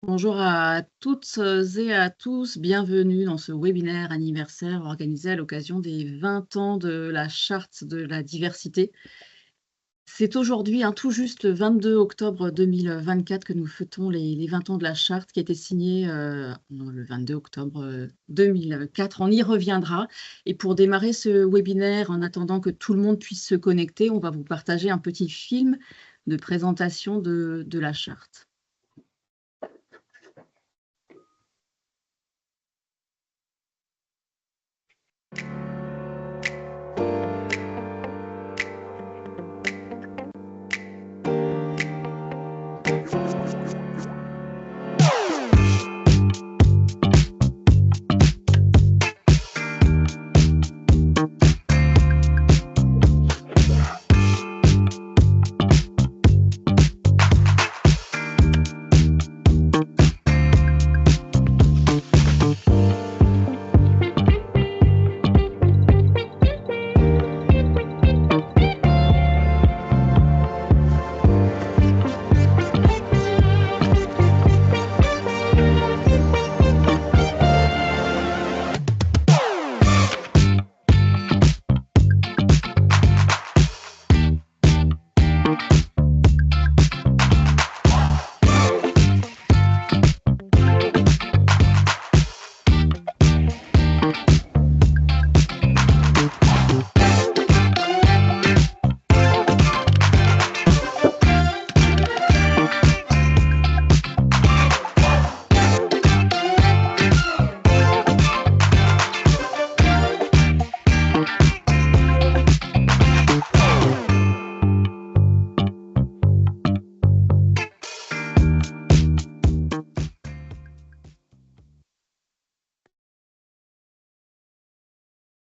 Bonjour à toutes et à tous, bienvenue dans ce webinaire anniversaire organisé à l'occasion des 20 ans de la Charte de la diversité. C'est aujourd'hui, tout juste le 22 octobre 2024 que nous fêtons les 20 ans de la Charte qui a été signée le 22 octobre 2004. On y reviendra. Et pour démarrer ce webinaire, en attendant que tout le monde puisse se connecter, on va vous partager un petit film de présentation de la Charte.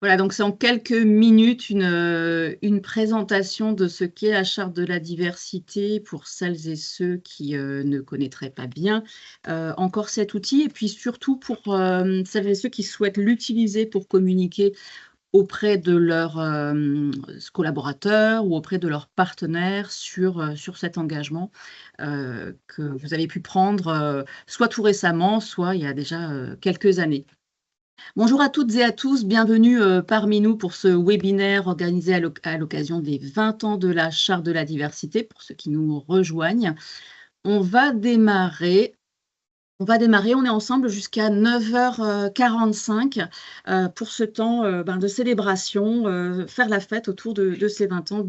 Voilà, donc c'est en quelques minutes une présentation de ce qu'est la Charte de la diversité pour celles et ceux qui ne connaîtraient pas bien encore cet outil, et puis surtout pour celles et ceux qui souhaitent l'utiliser pour communiquer auprès de leurs collaborateurs ou auprès de leurs partenaires sur cet engagement que vous avez pu prendre soit tout récemment, soit il y a déjà quelques années. Bonjour à toutes et à tous, bienvenue parmi nous pour ce webinaire organisé à l'occasion des 20 ans de la Charte de la diversité, pour ceux qui nous rejoignent. On va démarrer, on est ensemble jusqu'à 9h45 pour ce temps de célébration, faire la fête autour de ces 20 ans.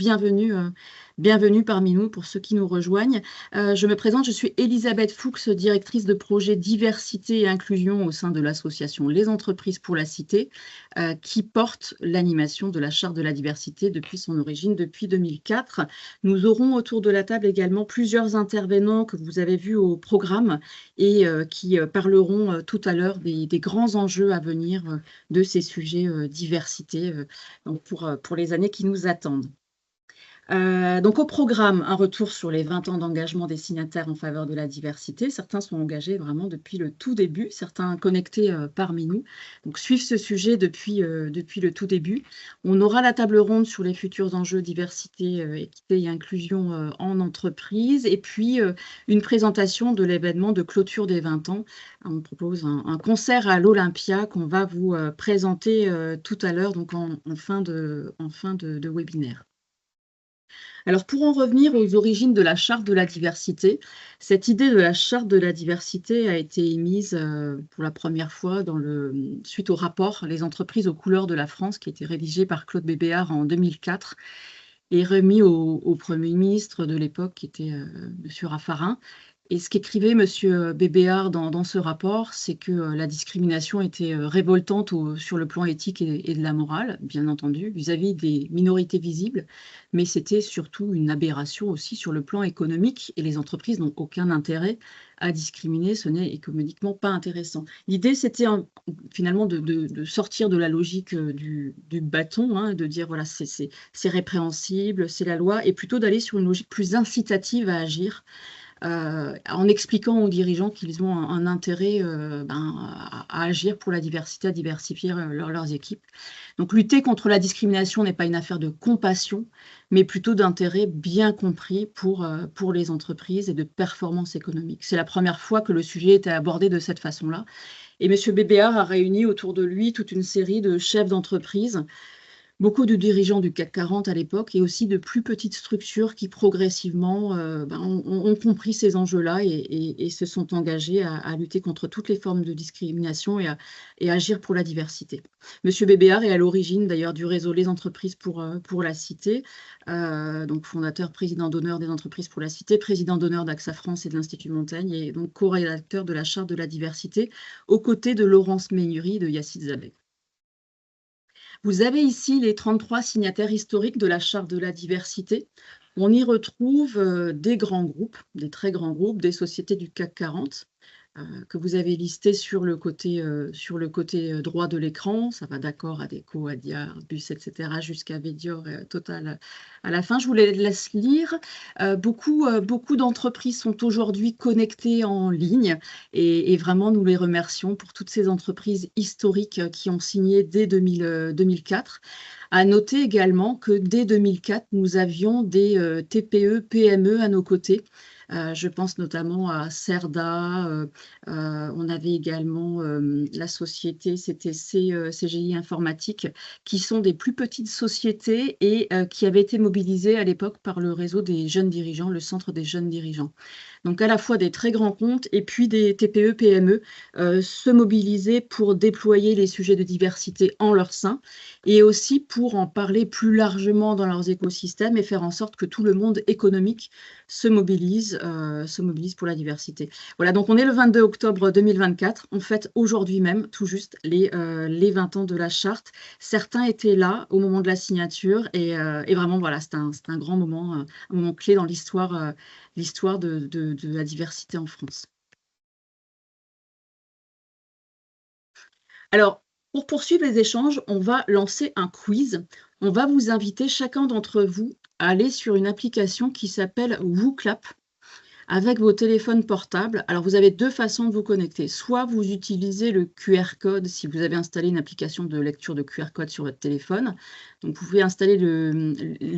Bienvenue parmi nous pour ceux qui nous rejoignent. Je me présente, je suis Elisabeth Fuchs, directrice de projet diversité et inclusion au sein de l'association Les Entreprises pour la Cité, qui porte l'animation de la Charte de la diversité depuis son origine, depuis 2004. Nous aurons autour de la table également plusieurs intervenants que vous avez vus au programme et qui parleront tout à l'heure des grands enjeux à venir de ces sujets diversité donc pour les années qui nous attendent. Donc au programme, un retour sur les 20 ans d'engagement des signataires en faveur de la diversité. Certains sont engagés vraiment depuis le tout début, certains connectés parmi nous, donc suivent ce sujet depuis le tout début. On aura la table ronde sur les futurs enjeux diversité, équité et inclusion en entreprise, et puis une présentation de l'événement de clôture des 20 ans. On propose un concert à l'Olympia qu'on va vous présenter tout à l'heure, donc en fin de webinaire. Alors, pour en revenir aux origines de la Charte de la diversité, cette idée de la Charte de la diversité a été émise pour la première fois suite au rapport Les entreprises aux couleurs de la France, qui a été rédigé par Claude Bébéar en 2004 et remis au Premier ministre de l'époque, qui était M. Raffarin. Et ce qu'écrivait Monsieur Bébéar dans ce rapport, c'est que la discrimination était révoltante sur le plan éthique et de la morale, bien entendu, vis-à-vis des minorités visibles, mais c'était surtout une aberration aussi sur le plan économique, et les entreprises n'ont aucun intérêt à discriminer, ce n'est économiquement pas intéressant. L'idée, c'était finalement de sortir de la logique du bâton, de dire voilà, c'est répréhensible, c'est la loi, et plutôt d'aller sur une logique plus incitative à agir en expliquant aux dirigeants qu'ils ont un intérêt à agir pour la diversité, à diversifier leurs équipes. Donc lutter contre la discrimination n'est pas une affaire de compassion, mais plutôt d'intérêt bien compris pour les entreprises et de performance économique. C'est la première fois que le sujet était abordé de cette façon-là. Et M. Bébéar a réuni autour de lui toute une série de chefs d'entreprise, beaucoup de dirigeants du CAC 40 à l'époque et aussi de plus petites structures qui progressivement ont compris ces enjeux-là et se sont engagés à lutter contre toutes les formes de discrimination et à agir pour la diversité. Monsieur Bébéar est à l'origine d'ailleurs du réseau Les Entreprises pour la Cité, donc fondateur, président d'honneur des Entreprises pour la Cité, président d'honneur d'AXA France et de l'Institut Montaigne et donc co-rédacteur de la Charte de la diversité aux côtés de Laurence Meignery de Yacine Zabet. Vous avez ici les 33 signataires historiques de la Charte de la diversité. On y retrouve des grands groupes, des très grands groupes, des sociétés du CAC 40, que vous avez listés sur le côté droit de l'écran. Ça va d'Accor, Adecco, Adia, Airbus, etc., jusqu'à Védior et Total à la fin. Je vous les laisse lire. Beaucoup d'entreprises sont aujourd'hui connectées en ligne et vraiment, nous les remercions pour toutes ces entreprises historiques qui ont signé dès 2004. À noter également que dès 2004, nous avions des TPE, PME à nos côtés. Je pense notamment à Cerda, on avait également la société, c'était CGI Informatique, qui sont des plus petites sociétés et qui avaient été mobilisées à l'époque par le réseau des jeunes dirigeants, le Centre des jeunes dirigeants. Donc à la fois des très grands comptes et puis des TPE, PME se mobiliser pour déployer les sujets de diversité en leur sein et aussi pour en parler plus largement dans leurs écosystèmes et faire en sorte que tout le monde économique se mobilise pour la diversité. Voilà, donc on est le 22 octobre 2024. On fête aujourd'hui même, tout juste, les 20 ans de la charte. Certains étaient là au moment de la signature et vraiment, voilà, c'est un grand moment, un moment clé dans l'histoire de la diversité en France. Alors, pour poursuivre les échanges, on va lancer un quiz. On va vous inviter, chacun d'entre vous, à aller sur une application qui s'appelle WooClap avec vos téléphones portables. Alors, vous avez deux façons de vous connecter. Soit vous utilisez le QR code si vous avez installé une application de lecture de QR code sur votre téléphone. Donc, vous pouvez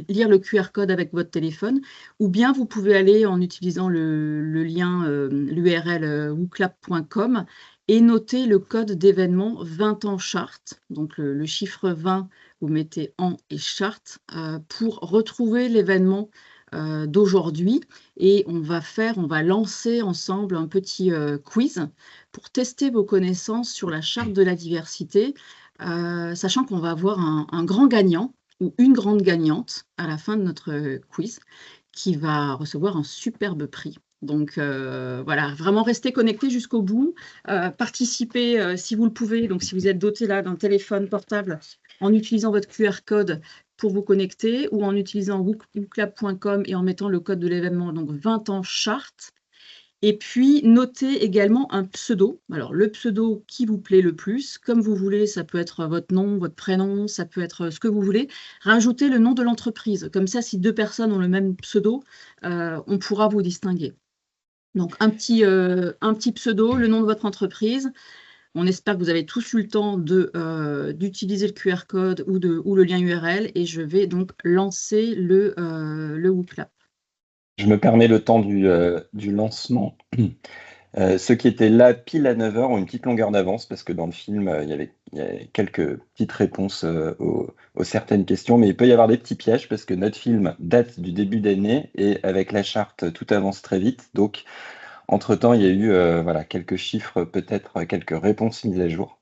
lire le QR code avec votre téléphone. Ou bien, vous pouvez aller en utilisant le lien, l'URL wooclap.com et noter le code d'événement 20 ans charte. Donc, le chiffre 20, vous mettez en et charte pour retrouver l'événement d'aujourd'hui et on va lancer ensemble un petit quiz pour tester vos connaissances sur la charte de la diversité, sachant qu'on va avoir un grand gagnant ou une grande gagnante à la fin de notre quiz qui va recevoir un superbe prix. Donc voilà, vraiment restez connectés jusqu'au bout, participez si vous le pouvez, donc si vous êtes doté là d'un téléphone portable en utilisant votre QR code pour vous connecter ou en utilisant wooclap.com et en mettant le code de l'événement, donc 20 ans charte. Et puis, notez également un pseudo. Alors, le pseudo qui vous plaît le plus, comme vous voulez, ça peut être votre nom, votre prénom, ça peut être ce que vous voulez. Rajoutez le nom de l'entreprise. Comme ça, si deux personnes ont le même pseudo, on pourra vous distinguer. Donc, un petit pseudo, le nom de votre entreprise. On espère que vous avez tous eu le temps d'utiliser le QR code ou le lien URL et je vais donc lancer le WooClap. Je me permets le temps du lancement. Ceux qui étaient là pile à 9 h ont une petite longueur d'avance parce que dans le film, il y avait quelques petites réponses aux certaines questions, mais il peut y avoir des petits pièges parce que notre film date du début d'année et avec la charte, tout avance très vite. Donc, entre-temps, il y a eu voilà, quelques chiffres, peut-être quelques réponses mises à jour.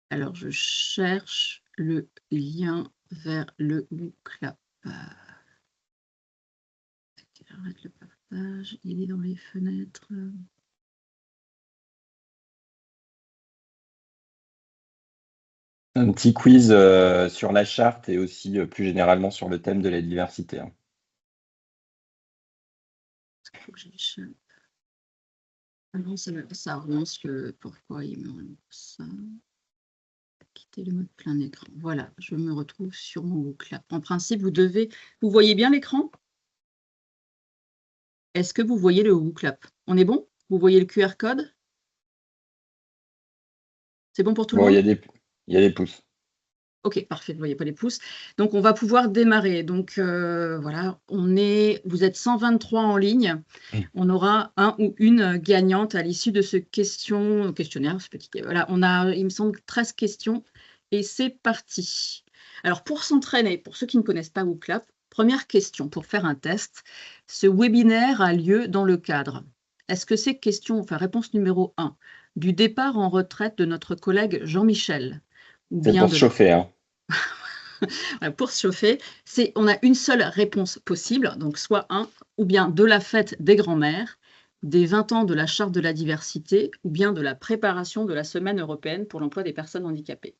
Alors, je cherche le lien vers le WooClap. Arrête le partage, il est dans les fenêtres. Un petit quiz sur la charte et aussi plus généralement sur le thème de la diversité. Il faut que j'échappe. Ah non, ça relance pourquoi il me relance ça. quitter le mode plein écran. Voilà, je me retrouve sur mon WooClap. En principe, vous voyez bien l'écran? Est-ce que vous voyez le WooClap? On est bon? Vous voyez le QR code? C'est bon pour tout le Bon, monde? il y a des pouces. OK, parfait, vous ne voyez pas les pouces. Donc on va pouvoir démarrer. Donc voilà, vous êtes 123 en ligne. On aura un ou une gagnante à l'issue de ce questionnaire, ce petit voilà, on a, il me semble, 13 questions et c'est parti. Alors pour s'entraîner, pour ceux qui ne connaissent pas WooClap, première question pour faire un test. Ce webinaire a lieu dans le cadre. Est-ce que c'est réponse numéro 1, du départ en retraite de notre collègue Jean-Michel, ou C'est bien pour se de la chauffer, hein. pour se chauffer, on a une seule réponse possible, donc soit un, ou bien de la fête des grands-mères, des 20 ans de la Charte de la diversité, ou bien de la préparation de la Semaine européenne pour l'emploi des personnes handicapées.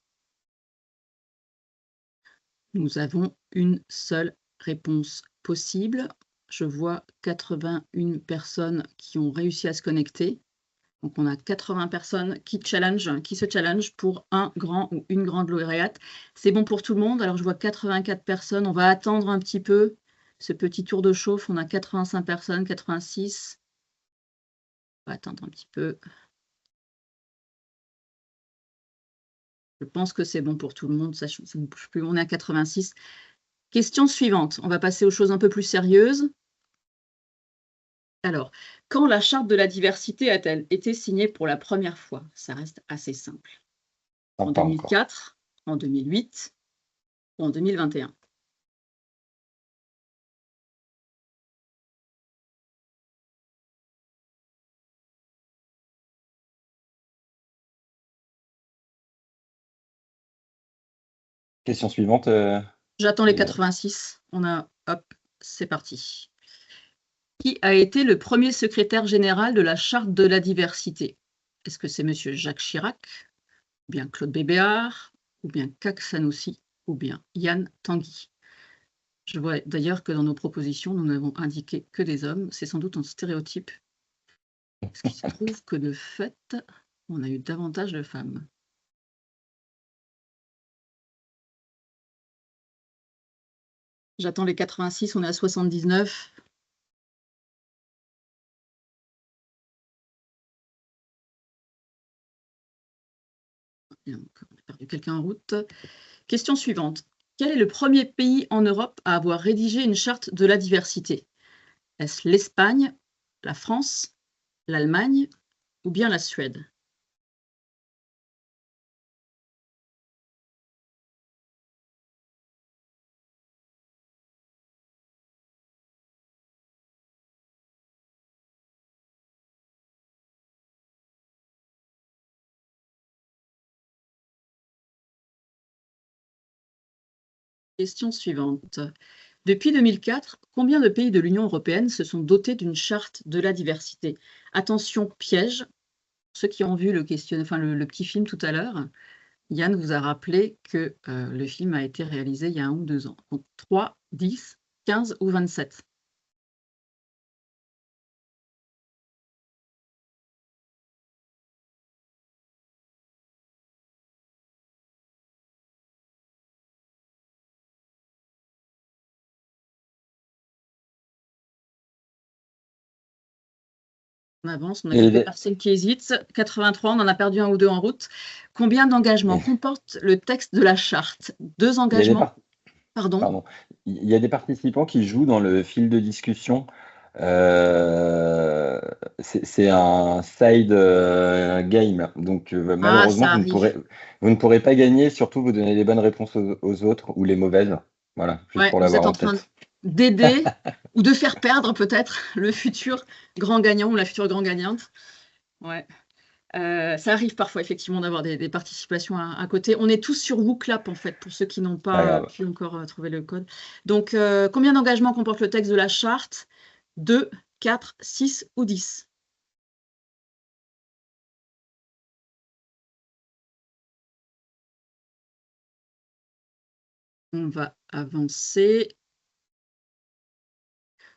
Nous avons une seule réponse possible. Je vois 81 personnes qui ont réussi à se connecter. Donc, on a 80 personnes qui se challengent pour un grand ou une grande lauréate. C'est bon pour tout le monde. Alors, je vois 84 personnes. On va attendre un petit peu ce petit tour de chauffe. On a 85 personnes, 86. On va attendre un petit peu. Je pense que c'est bon pour tout le monde. Ça ne bouge plus. On est à 86. Question suivante. On va passer aux choses un peu plus sérieuses. Alors, quand la Charte de la diversité a-t-elle été signée pour la première fois? Ça reste assez simple. En Non, pas encore. 2004, en 2008 ou en 2021? Question suivante. J'attends les Lina. 86. Hop, c'est parti. Qui a été le premier secrétaire général de la Charte de la diversité? Est-ce que c'est monsieur Jacques Chirac, ou bien Claude Bébéar, ou bien Kak Sanoussi, ou bien Yann Tanguy? Je vois d'ailleurs que dans nos propositions, nous n'avons indiqué que des hommes. C'est sans doute un stéréotype, parce qu'il se trouve que de fait, on a eu davantage de femmes. J'attends les 86, on est à 79. Et encore, on a perdu quelqu'un en route. Question suivante. Quel est le premier pays en Europe à avoir rédigé une charte de la diversité? Est-ce l'Espagne, la France, l'Allemagne ou bien la Suède? Question suivante. Depuis 2004, combien de pays de l'Union européenne se sont dotés d'une charte de la diversité? Attention, piège. Ceux qui ont vu le petit film tout à l'heure, Yann vous a rappelé que le film a été réalisé il y a 1 ou 2 ans. Donc 3, 10, 15 ou 27? On avance, on a Et quelques personnes qui hésitent. 83, on en a perdu 1 ou 2 en route. Combien d'engagements comporte le texte de la charte? 2 il y a des engagements? Pardon? Pardon. Il y a des participants qui jouent dans le fil de discussion. C'est un side game. Donc Ah, malheureusement, ça arrive. vous ne pourrez pas gagner, surtout vous donner les bonnes réponses aux autres ou les mauvaises. Voilà, juste Ouais, pour vous l'avoir êtes en en train tête. d'aider ou de faire perdre peut-être le futur grand gagnant ou la future grande gagnante. Ouais. Ça arrive parfois effectivement d'avoir des participations à côté. On est tous sur WooClap en fait, pour ceux qui n'ont Pas pas grave. pu encore trouver le code. Donc, combien d'engagements comporte le texte de la charte? 2, 4, 6 ou 10? On va avancer.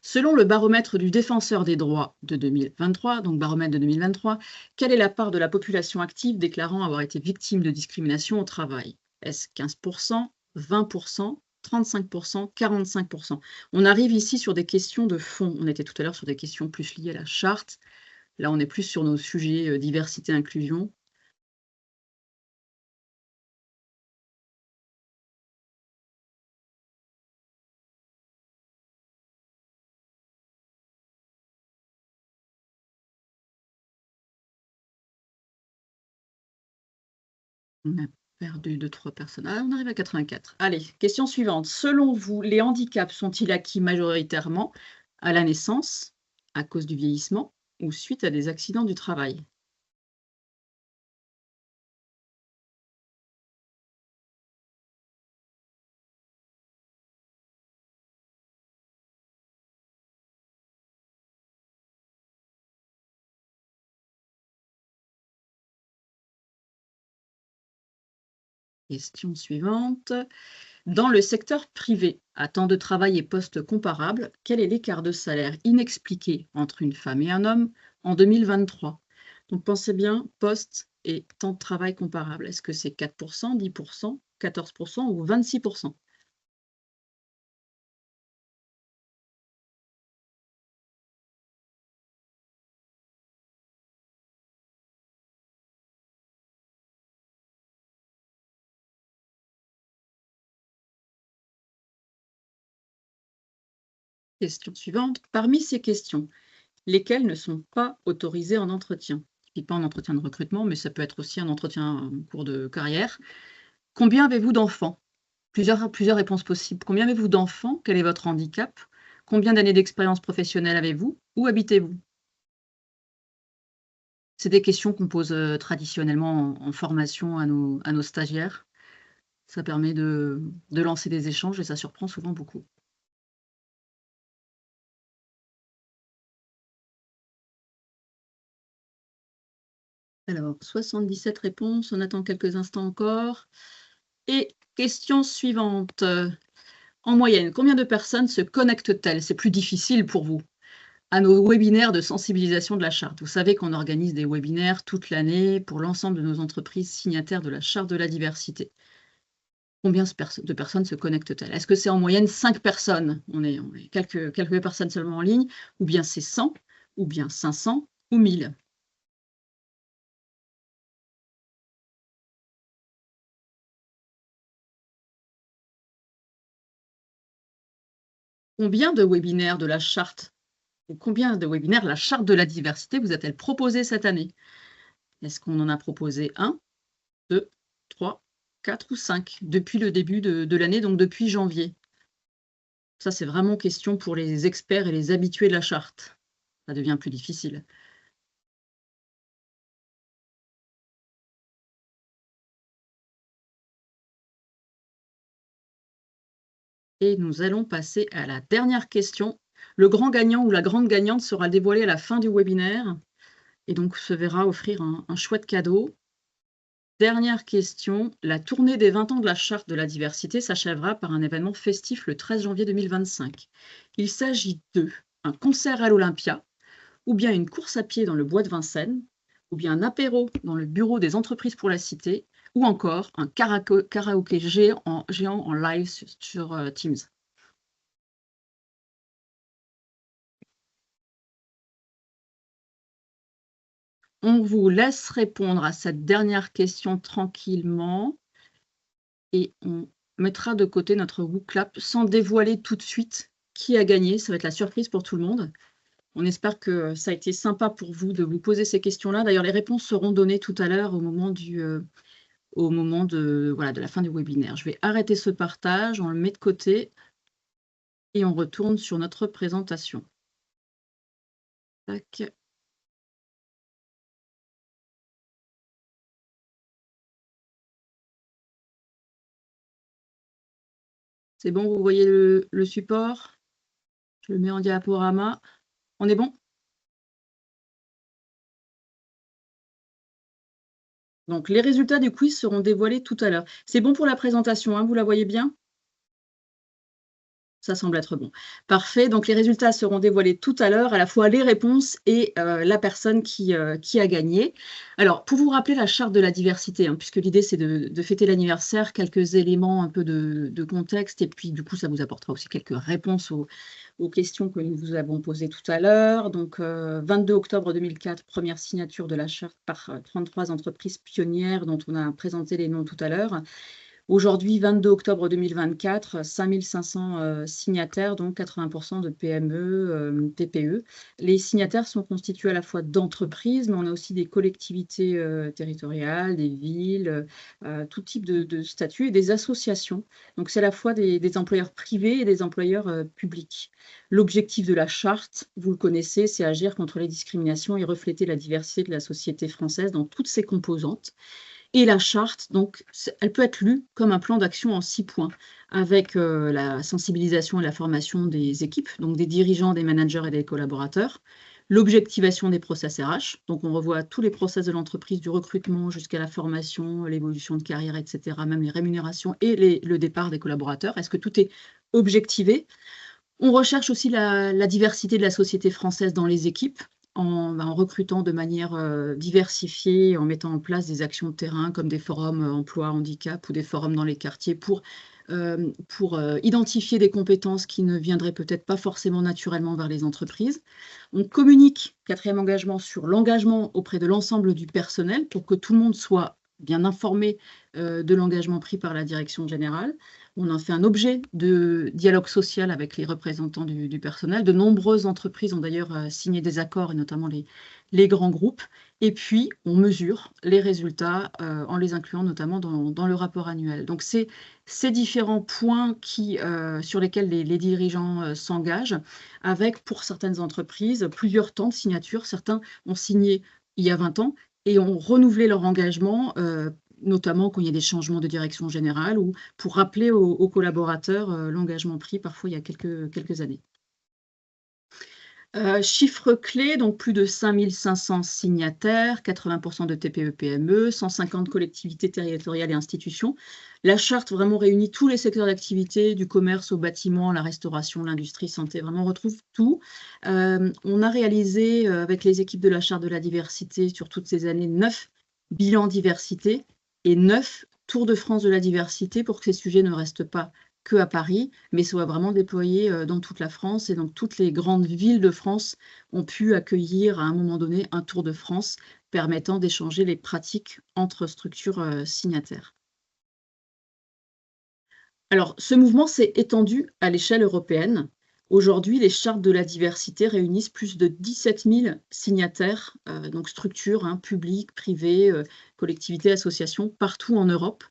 Selon le baromètre du Défenseur des droits de 2023, donc baromètre de 2023, quelle est la part de la population active déclarant avoir été victime de discrimination au travail? Est-ce 15%, 20%, 35%, 45%? On arrive ici sur des questions de fond. On était tout à l'heure sur des questions plus liées à la charte. Là, on est plus sur nos sujets diversité, inclusion. On a perdu 2-3 personnes. Ah, on arrive à 84. Allez, question suivante. Selon vous, les handicaps sont-ils acquis majoritairement à la naissance, à cause du vieillissement ou suite à des accidents du travail? Question suivante. Dans le secteur privé, à temps de travail et postes comparables, quel est l'écart de salaire inexpliqué entre une femme et un homme en 2023? Donc pensez bien, poste et temps de travail comparable. Est-ce que c'est 4%, 10%, 14% ou 26%? Question suivante. Parmi ces questions, lesquelles ne sont pas autorisées en entretien? Et pas en entretien de recrutement, mais ça peut être aussi un entretien en cours de carrière. Combien avez-vous d'enfants? Plusieurs réponses possibles. Combien avez-vous d'enfants? Quel est votre handicap? Combien d'années d'expérience professionnelle avez-vous? Où habitez-vous? C'est des questions qu'on pose traditionnellement en formation à nos stagiaires. Ça permet de lancer des échanges et ça surprend souvent beaucoup. Alors, 77 réponses, on attend quelques instants encore. Et question suivante. En moyenne, combien de personnes se connectent-elles? C'est plus difficile pour vous. À nos webinaires de sensibilisation de la charte. Vous savez qu'on organise des webinaires toute l'année pour l'ensemble de nos entreprises signataires de la charte de la diversité. Combien de personnes se connectent-elles? Est-ce que c'est en moyenne 5 personnes? On est quelques personnes seulement en ligne, ou bien c'est 100, ou bien 500, ou 1000? Combien de webinaires de la charte, ou combien de webinaires la charte de la diversité vous a-t-elle proposé cette année? Est-ce qu'on en a proposé 1, 2, 3, 4 ou 5 depuis le début de l'année, donc depuis janvier? Ça, c'est vraiment question pour les experts et les habitués de la charte. Ça devient plus difficile. Et nous allons passer à la dernière question. Le grand gagnant ou la grande gagnante sera dévoilé à la fin du webinaire et donc se verra offrir un chouette cadeau. Dernière question, la tournée des 20 ans de la Charte de la diversité s'achèvera par un événement festif le 13 janvier 2025. Il s'agit de un concert à l'Olympia, ou bien une course à pied dans le bois de Vincennes, ou bien un apéro dans le bureau des entreprises pour la cité, ou encore un karaoké géant en live sur Teams. On vous laisse répondre à cette dernière question tranquillement et on mettra de côté notre WooClap sans dévoiler tout de suite qui a gagné. Ça va être la surprise pour tout le monde. On espère que ça a été sympa pour vous de vous poser ces questions-là. D'ailleurs, les réponses seront données tout à l'heure au moment de, voilà, de la fin du webinaire. Je vais arrêter ce partage, on le met de côté et on retourne sur notre présentation. Tac. C'est bon, vous voyez le support? Je le mets en diaporama. On est bon? Donc, les résultats du quiz seront dévoilés tout à l'heure. C'est bon pour la présentation, hein, vous la voyez bien? Ça semble être bon. Parfait. Donc, les résultats seront dévoilés tout à l'heure, à la fois les réponses et la personne qui a gagné. Alors, pour vous rappeler la charte de la diversité, hein, puisque l'idée, c'est de fêter l'anniversaire, quelques éléments un peu de contexte, et puis, du coup, ça vous apportera aussi quelques réponses aux questions que nous vous avons posées tout à l'heure. Donc, 22 octobre 2004, première signature de la charte par 33 entreprises pionnières dont on a présenté les noms tout à l'heure. Aujourd'hui, 22 octobre 2024, 5500 signataires, donc 80% de PME, TPE. Les signataires sont constitués à la fois d'entreprises, mais on a aussi des collectivités territoriales, des villes, tout type de statut et des associations. Donc, c'est à la fois des employeurs privés et des employeurs publics. L'objectif de la charte, vous le connaissez, c'est agir contre les discriminations et refléter la diversité de la société française dans toutes ses composantes. Et la charte, donc, elle peut être lue comme un plan d'action en 6 points, avec la sensibilisation et la formation des équipes, donc des dirigeants, des managers et des collaborateurs, l'objectivation des process RH, donc on revoit tous les process de l'entreprise, du recrutement jusqu'à la formation, l'évolution de carrière, etc., même les rémunérations et le départ des collaborateurs. Est-ce que tout est objectivé? On recherche aussi la diversité de la société française dans les équipes, en recrutant de manière diversifiée, en mettant en place des actions de terrain comme des forums emploi, handicap ou des forums dans les quartiers pour identifier des compétences qui ne viendraient peut-être pas forcément naturellement vers les entreprises. On communique, quatrième engagement, sur l'engagement auprès de l'ensemble du personnel pour que tout le monde soit bien informé de l'engagement pris par la direction générale. On en fait un objet de dialogue social avec les représentants du personnel. De nombreuses entreprises ont d'ailleurs signé des accords, et notamment les grands groupes. Et puis, on mesure les résultats en les incluant notamment dans le rapport annuel. Donc, c'est ces différents points sur lesquels les dirigeants s'engagent, avec, pour certaines entreprises, plusieurs temps de signature. Certains ont signé il y a 20 ans et ont renouvelé leur engagement notamment quand il y a des changements de direction générale ou pour rappeler aux collaborateurs l'engagement pris parfois il y a quelques années. Chiffres clés, donc plus de 5500 signataires, 80% de TPE-PME, 150 collectivités territoriales et institutions. La charte vraiment réunit tous les secteurs d'activité, du commerce au bâtiment, la restauration, l'industrie, santé, vraiment on retrouve tout. On a réalisé avec les équipes de la charte de la diversité sur toutes ces années 9 bilans diversité et 9 tours de France de la diversité pour que ces sujets ne restent pas que à Paris, mais soient vraiment déployés dans toute la France. Et donc, toutes les grandes villes de France ont pu accueillir à un moment donné un tour de France permettant d'échanger les pratiques entre structures signataires. Alors, ce mouvement s'est étendu à l'échelle européenne. Aujourd'hui, les chartes de la diversité réunissent plus de 17 000 signataires, donc structures publiques, privées, collectivités, associations, partout en Europe,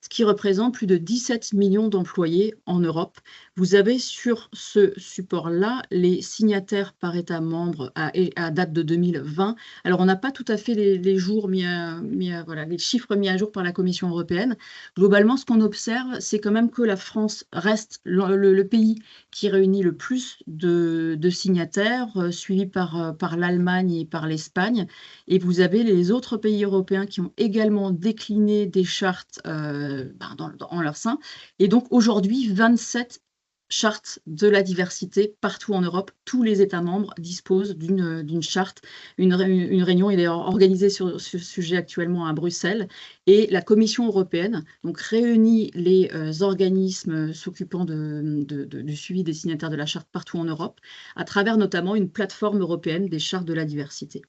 ce qui représente plus de 17 millions d'employés en Europe. Vous avez sur ce support-là les signataires par État membre à date de 2020. Alors, on n'a pas tout à fait les jours voilà, les chiffres mis à jour par la Commission européenne. Globalement, ce qu'on observe, c'est quand même que la France reste le pays qui réunit le plus de signataires, suivi par l'Allemagne et par l'Espagne. Et vous avez les autres pays européens qui ont également décliné des chartes en leur sein. Et donc aujourd'hui, 27 chartes de la diversité partout en Europe. Tous les États membres disposent d'une charte. Une réunion est d'ailleurs organisée sur ce sujet actuellement à Bruxelles. Et la Commission européenne donc, réunit les organismes s'occupant du suivi des signataires de la charte partout en Europe, à travers notamment une plateforme européenne des chartes de la diversité.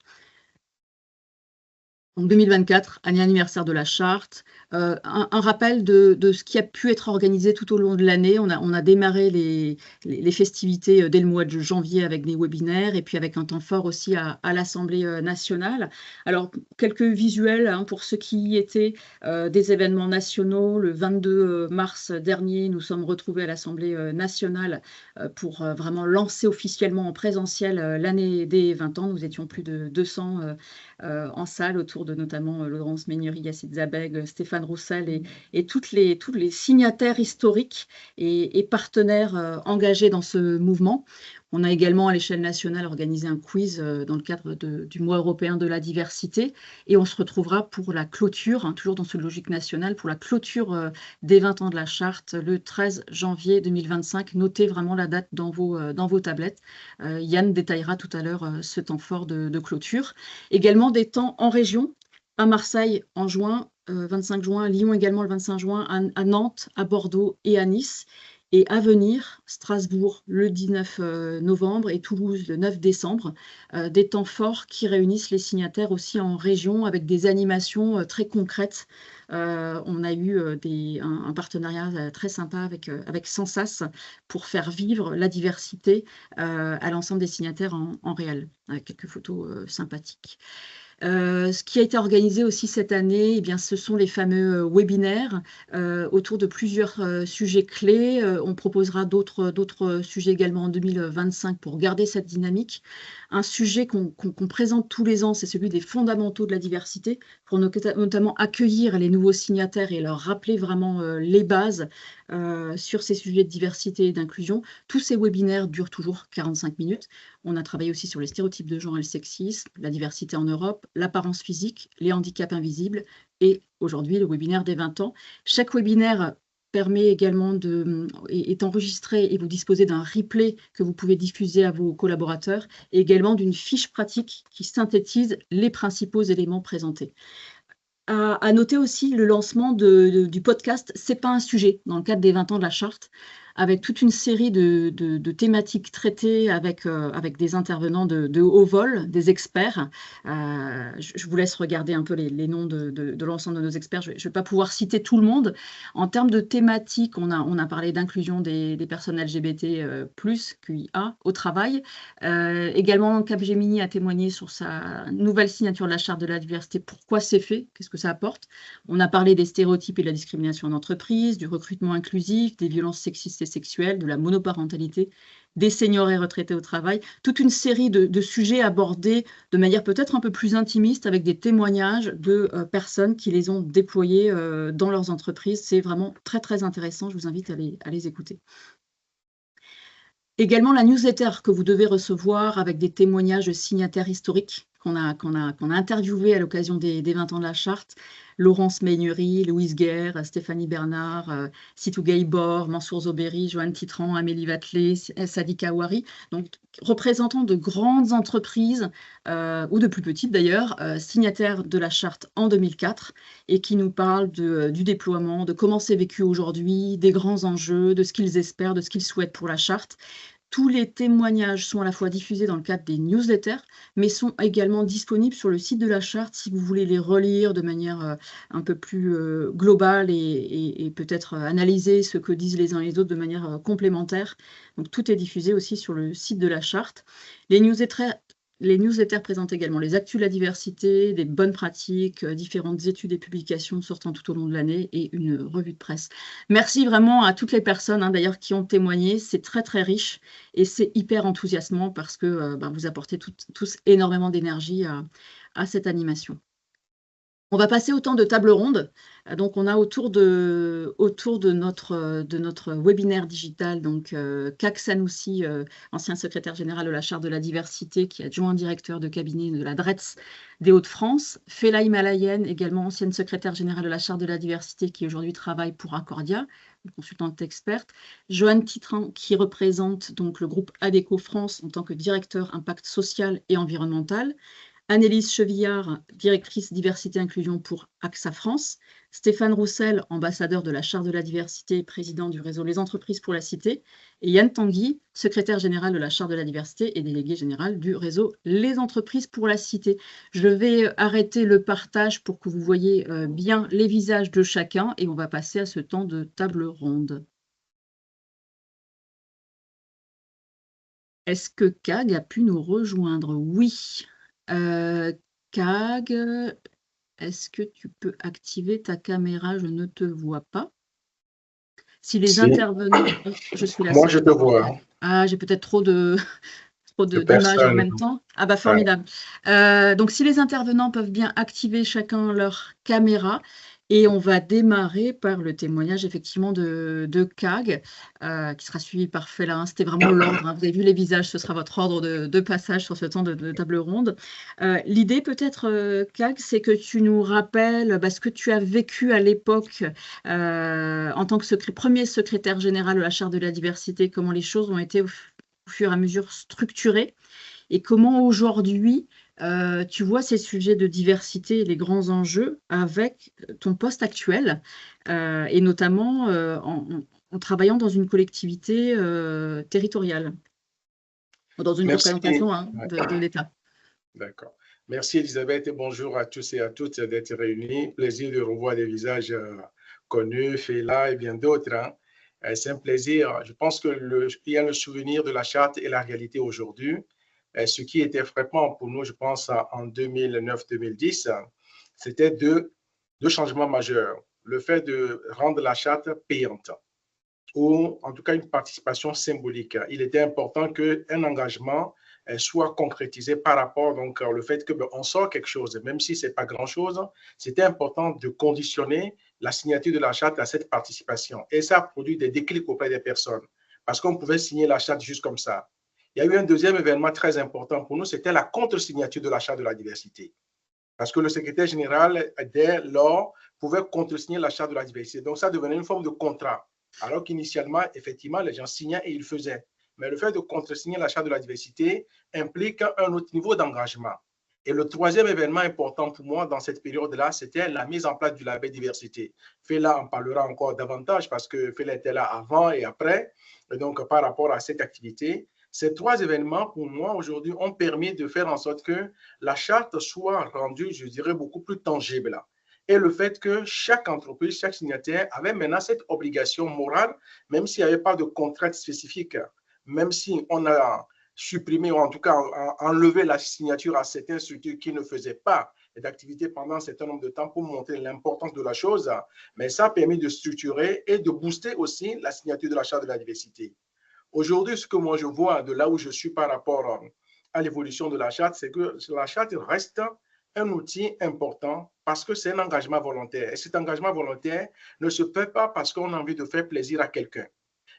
En 2024, année anniversaire de la charte, un rappel de ce qui a pu être organisé tout au long de l'année. On a démarré les festivités dès le mois de janvier avec des webinaires et puis avec un temps fort aussi à l'Assemblée nationale. Alors, quelques visuels pour ceux qui y étaient, des événements nationaux. Le 22 mars dernier, nous sommes retrouvés à l'Assemblée nationale pour vraiment lancer officiellement en présentiel l'année des 20 ans. Nous étions plus de 200 en salle autour de notamment Laurence Meignery, Yacine Zabeg, Stéphane Roussel et tous les signataires historiques et partenaires engagés dans ce mouvement. On a également à l'échelle nationale organisé un quiz dans le cadre du mois européen de la diversité et on se retrouvera pour la clôture, toujours dans cette logique nationale, pour la clôture des 20 ans de la charte le 13 janvier 2025. Notez vraiment la date dans vos tablettes. Yann détaillera tout à l'heure ce temps fort de clôture. Également des temps en région, à Marseille en juin, 25 juin, à Lyon également le 25 juin, à Nantes, à Bordeaux et à Nice. Et à venir, Strasbourg le 19 novembre et Toulouse le 9 décembre, des temps forts qui réunissent les signataires aussi en région avec des animations très concrètes. On a eu un partenariat très sympa avec Sensas pour faire vivre la diversité à l'ensemble des signataires en réel, avec quelques photos sympathiques. Ce qui a été organisé aussi cette année, eh bien, ce sont les fameux webinaires autour de plusieurs sujets clés. On proposera d'autres sujets également en 2025 pour garder cette dynamique. Un sujet qu'on présente tous les ans, c'est celui des fondamentaux de la diversité, pour notamment accueillir les nouveaux signataires et leur rappeler vraiment les bases sur ces sujets de diversité et d'inclusion. Tous ces webinaires durent toujours 45 minutes. On a travaillé aussi sur les stéréotypes de genre et le sexisme, la diversité en Europe, l'apparence physique, les handicaps invisibles et aujourd'hui le webinaire des 20 ans. Chaque webinaire permet également est enregistré et vous disposez d'un replay que vous pouvez diffuser à vos collaborateurs et également d'une fiche pratique qui synthétise les principaux éléments présentés. À noter aussi le lancement du podcast « C'est pas un sujet » dans le cadre des 20 ans de la charte, avec toute une série de thématiques traitées avec des intervenants de haut vol, des experts. Je vous laisse regarder un peu les noms de l'ensemble de nos experts. Je ne vais pas pouvoir citer tout le monde. En termes de thématiques, on a parlé d'inclusion des personnes LGBT+, QIA, au travail. Également, Capgemini a témoigné sur sa nouvelle signature de la charte de la diversité. Pourquoi c'est fait? Qu'est-ce que ça apporte? On a parlé des stéréotypes et de la discrimination en entreprise, du recrutement inclusif, des violences sexistes et sexuelles, de la monoparentalité, des seniors et retraités au travail, toute une série de sujets abordés de manière peut-être un peu plus intimiste avec des témoignages de personnes qui les ont déployés dans leurs entreprises. C'est vraiment très, très intéressant. Je vous invite à les écouter. Également la newsletter que vous devez recevoir avec des témoignages de signataires historiques qu'on a interviewés à l'occasion des 20 ans de la charte. Laurence Meignery, Louise Guerre, Stéphanie Bernard, Sitou Gaybor, Mansour Zoberi, Joanne Titran, Amélie Vatelet, Sadika Ouari, donc représentants de grandes entreprises ou de plus petites d'ailleurs, signataires de la charte en 2004 et qui nous parlent du déploiement, de comment c'est vécu aujourd'hui, des grands enjeux, de ce qu'ils espèrent, de ce qu'ils souhaitent pour la charte. Tous les témoignages sont à la fois diffusés dans le cadre des newsletters, mais sont également disponibles sur le site de la charte si vous voulez les relire de manière un peu plus globale et peut-être analyser ce que disent les uns et les autres de manière complémentaire. Donc tout est diffusé aussi sur le site de la charte. Les newsletters présentent également les actus de la diversité, des bonnes pratiques, différentes études et publications sortant tout au long de l'année et une revue de presse. Merci vraiment à toutes les personnes d'ailleurs qui ont témoigné. C'est très très riche et c'est hyper enthousiasmant parce que vous apportez tous énormément d'énergie à cette animation. On va passer au temps de table ronde. Donc, on a autour de notre webinaire digital, donc Kak Sanoussi, ancien secrétaire général de la Charte de la diversité, qui est adjoint directeur de cabinet de la DRETS des Hauts-de-France. Fela Himalayen, également ancienne secrétaire générale de la Charte de la diversité, qui aujourd'hui travaille pour Accordia, consultante experte. Joanne Titran, qui représente donc le groupe ADECO France en tant que directeur impact social et environnemental. Annelise Chevillard, directrice diversité et inclusion pour AXA France, Stéphane Roussel, ambassadeur de la Charte de la diversité et président du réseau Les Entreprises pour la Cité, et Yann Tanguy, secrétaire général de la Charte de la diversité et délégué général du réseau Les Entreprises pour la Cité. Je vais arrêter le partage pour que vous voyez bien les visages de chacun et on va passer à ce temps de table ronde. Est-ce que Kag a pu nous rejoindre? Oui. Kag, est-ce que tu peux activer ta caméra? Je ne te vois pas. Si les intervenants... Je suis là. Moi, je te vois. Ah, j'ai peut-être trop d'images en même temps. Ah bah formidable. Donc, si les intervenants peuvent bien activer chacun leur caméra. Et on va démarrer par le témoignage effectivement de Kag, qui sera suivi par Fela. Hein. C'était vraiment l'ordre. Hein. Vous avez vu les visages, ce sera votre ordre de passage sur ce temps de table ronde. L'idée peut-être, Kag, c'est que tu nous rappelles ce que tu as vécu à l'époque en tant que premier secrétaire général de la Charte de la diversité, comment les choses ont été au fur et à mesure structurées et comment aujourd'hui tu vois ces sujets de diversité et les grands enjeux avec ton poste actuel et notamment en travaillant dans une collectivité territoriale, dans une Merci. représentation de Ouais. l'État. D'accord. Merci Elisabeth et bonjour à tous et à toutes d'être réunis. Plaisir de revoir des visages connus, Fela et bien d'autres. Hein. C'est un plaisir. Je pense qu'il y a le souvenir de la charte et la réalité aujourd'hui. Ce qui était frappant pour nous, je pense, en 2009-2010, c'était deux changements majeurs. Le fait de rendre la charte payante ou en tout cas une participation symbolique. Il était important qu'un engagement soit concrétisé par rapport donc au fait que on sort quelque chose, même si c'est pas grand chose. C'était important de conditionner la signature de la charte à cette participation, et ça a produit des déclics auprès des personnes parce qu'on pouvait signer la charte juste comme ça. Il y a eu un deuxième événement très important pour nous, c'était la contre-signature de la charte de la diversité. Parce que le secrétaire général, dès lors, pouvait contresigner la charte de la diversité. Donc, ça devenait une forme de contrat. Alors qu'initialement, effectivement, les gens signaient et ils le faisaient. Mais le fait de contresigner la charte de la diversité implique un autre niveau d'engagement. Et le troisième événement important pour moi dans cette période-là, c'était la mise en place du label diversité. Fela en parlera encore davantage parce que Fela était là avant et après. Et donc, par rapport à cette activité, ces trois événements, pour moi, aujourd'hui, ont permis de faire en sorte que la charte soit rendue, je dirais, beaucoup plus tangible. Et le fait que chaque entreprise, chaque signataire avait maintenant cette obligation morale, même s'il n'y avait pas de contrainte spécifique, même si on a supprimé ou en tout cas enlevé la signature à certaines structures qui ne faisaient pas d'activité pendant un certain nombre de temps pour montrer l'importance de la chose, mais ça a permis de structurer et de booster aussi la signature de la charte de la diversité. Aujourd'hui, ce que moi je vois de là où je suis par rapport à l'évolution de la charte, c'est que la charte reste un outil important parce que c'est un engagement volontaire. Et cet engagement volontaire ne se fait pas parce qu'on a envie de faire plaisir à quelqu'un.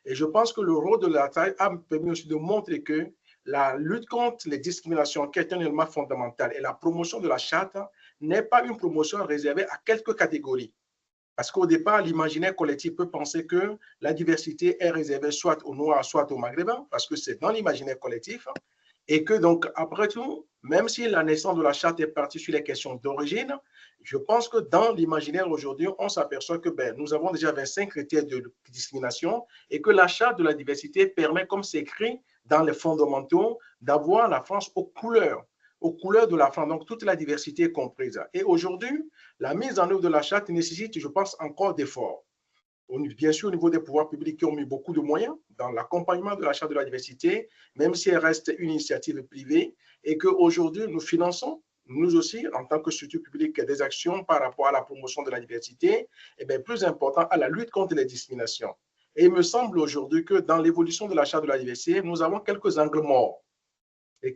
Et je pense que le rôle de la charte a permis aussi de montrer que la lutte contre les discriminations, qui est un élément fondamental, et la promotion de la charte n'est pas une promotion réservée à quelques catégories. Parce qu'au départ, l'imaginaire collectif peut penser que la diversité est réservée soit aux Noirs, soit aux Maghrébins, parce que c'est dans l'imaginaire collectif. Et que donc, après tout, même si la naissance de la charte est partie sur les questions d'origine, je pense que dans l'imaginaire aujourd'hui, on s'aperçoit que nous avons déjà 25 critères de discrimination et que la charte de la diversité permet, comme c'est écrit dans les fondamentaux, d'avoir la France aux couleurs de la France, donc toute la diversité est comprise. Et aujourd'hui, la mise en œuvre de la charte nécessite, je pense, encore d'efforts. Bien sûr, au niveau des pouvoirs publics qui ont mis beaucoup de moyens dans l'accompagnement de la charte de la diversité, même si elle reste une initiative privée, et qu'aujourd'hui, nous finançons, nous aussi, en tant que structure publique, des actions par rapport à la promotion de la diversité, et bien plus important, à la lutte contre les discriminations. Et il me semble aujourd'hui que dans l'évolution de la charte de la diversité, nous avons quelques angles morts et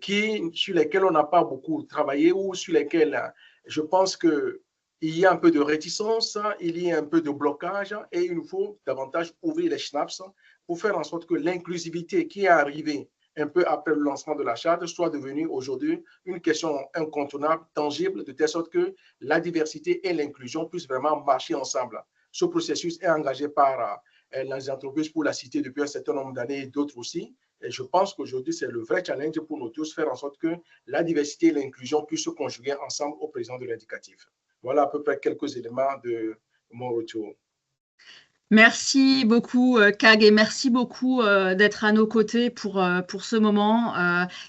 sur lesquels on n'a pas beaucoup travaillé ou sur lesquels je pense qu'il y a un peu de réticence, il y a un peu de blocage et il nous faut davantage ouvrir les schnapps pour faire en sorte que l'inclusivité qui est arrivée un peu après le lancement de la charte soit devenue aujourd'hui une question incontournable, tangible, de telle sorte que la diversité et l'inclusion puissent vraiment marcher ensemble. Ce processus est engagé par les entreprises pour la cité depuis un certain nombre d'années et d'autres aussi. Et je pense qu'aujourd'hui, c'est le vrai challenge pour nous tous, faire en sorte que la diversité et l'inclusion puissent se conjuguer ensemble au présent de l'indicatif. Voilà à peu près quelques éléments de mon retour. Merci beaucoup, Kag, et merci beaucoup d'être à nos côtés pour ce moment.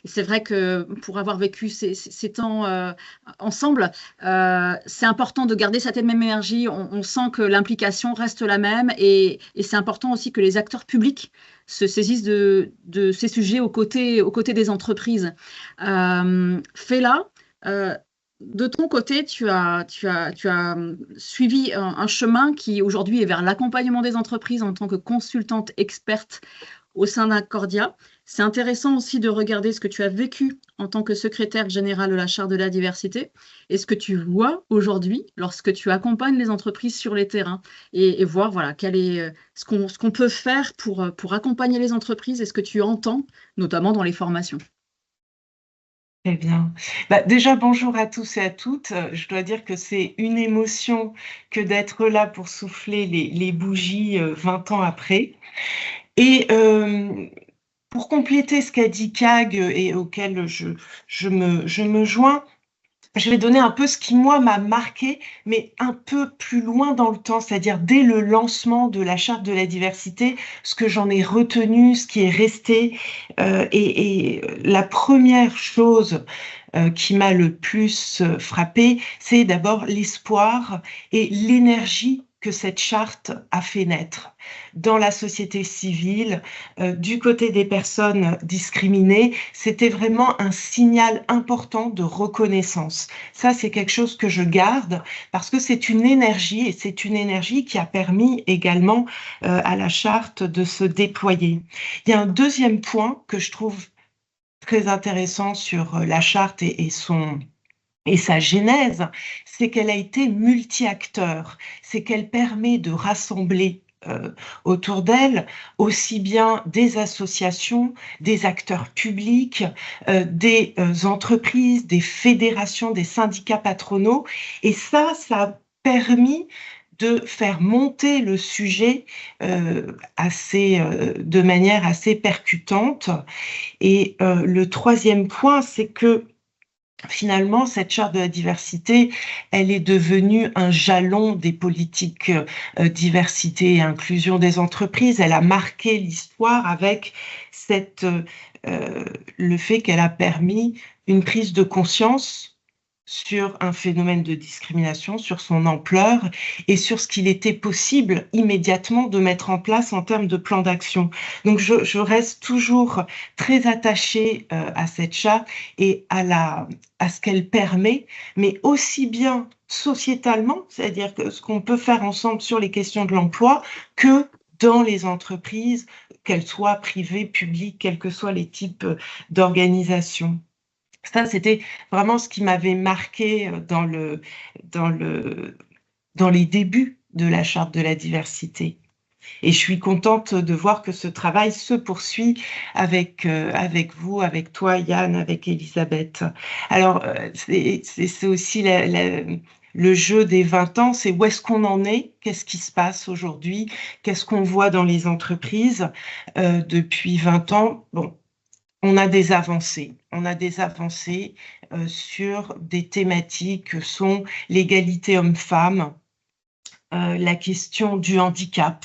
Et c'est vrai que pour avoir vécu ces temps ensemble, c'est important de garder cette même énergie. On sent que l'implication reste la même et c'est important aussi que les acteurs publics se saisissent de ces sujets aux côtés des entreprises. Fela, de ton côté, tu as suivi un chemin qui aujourd'hui est vers l'accompagnement des entreprises en tant que consultante experte au sein d'Accordia. C'est intéressant aussi de regarder ce que tu as vécu en tant que secrétaire général de la Charte de la diversité et ce que tu vois aujourd'hui lorsque tu accompagnes les entreprises sur les terrains et voir voilà, quel est ce qu'on peut faire pour accompagner les entreprises et ce que tu entends, notamment dans les formations. Très bien. Déjà, bonjour à tous et à toutes. Je dois dire que c'est une émotion que d'être là pour souffler les bougies 20 ans après. Et pour compléter ce qu'a dit CAG et auquel je me joins, je vais donner un peu ce qui, moi, m'a marqué, mais un peu plus loin dans le temps, c'est-à-dire dès le lancement de la Charte de la diversité, ce que j'en ai retenu, ce qui est resté. Et la première chose qui m'a le plus frappée, c'est d'abord l'espoir et l'énergie que cette charte a fait naître dans la société civile, du côté des personnes discriminées. C'était vraiment un signal important de reconnaissance. Ça, c'est quelque chose que je garde parce que c'est une énergie et c'est une énergie qui a permis également à la charte de se déployer. Il y a un deuxième point que je trouve très intéressant sur la charte et sa genèse, c'est qu'elle a été multi-acteur, c'est qu'elle permet de rassembler autour d'elle aussi bien des associations, des acteurs publics, des entreprises, des fédérations, des syndicats patronaux. Et ça a permis de faire monter le sujet de manière assez percutante. Et le troisième point, c'est que finalement, cette charte de la diversité, elle est devenue un jalon des politiques diversité et inclusion des entreprises. Elle a marqué l'histoire avec le fait qu'elle a permis une prise de conscience sur un phénomène de discrimination, sur son ampleur et sur ce qu'il était possible immédiatement de mettre en place en termes de plan d'action. Donc je reste toujours très attachée à cette charte et à ce qu'elle permet, mais aussi bien sociétalement, c'est-à-dire que ce qu'on peut faire ensemble sur les questions de l'emploi, que dans les entreprises, qu'elles soient privées, publiques, quels que soient les types d'organisations. Ça, c'était vraiment ce qui m'avait marqué dans les débuts de la Charte de la diversité. Et je suis contente de voir que ce travail se poursuit avec vous, avec toi, Yann, avec Elisabeth. Alors, c'est aussi le jeu des 20 ans, c'est où est-ce qu'on en est, qu'est-ce qui se passe aujourd'hui, qu'est-ce qu'on voit dans les entreprises depuis 20 ans. Bon, on a des avancées. On a des avancées sur des thématiques que sont l'égalité homme-femme, la question du handicap,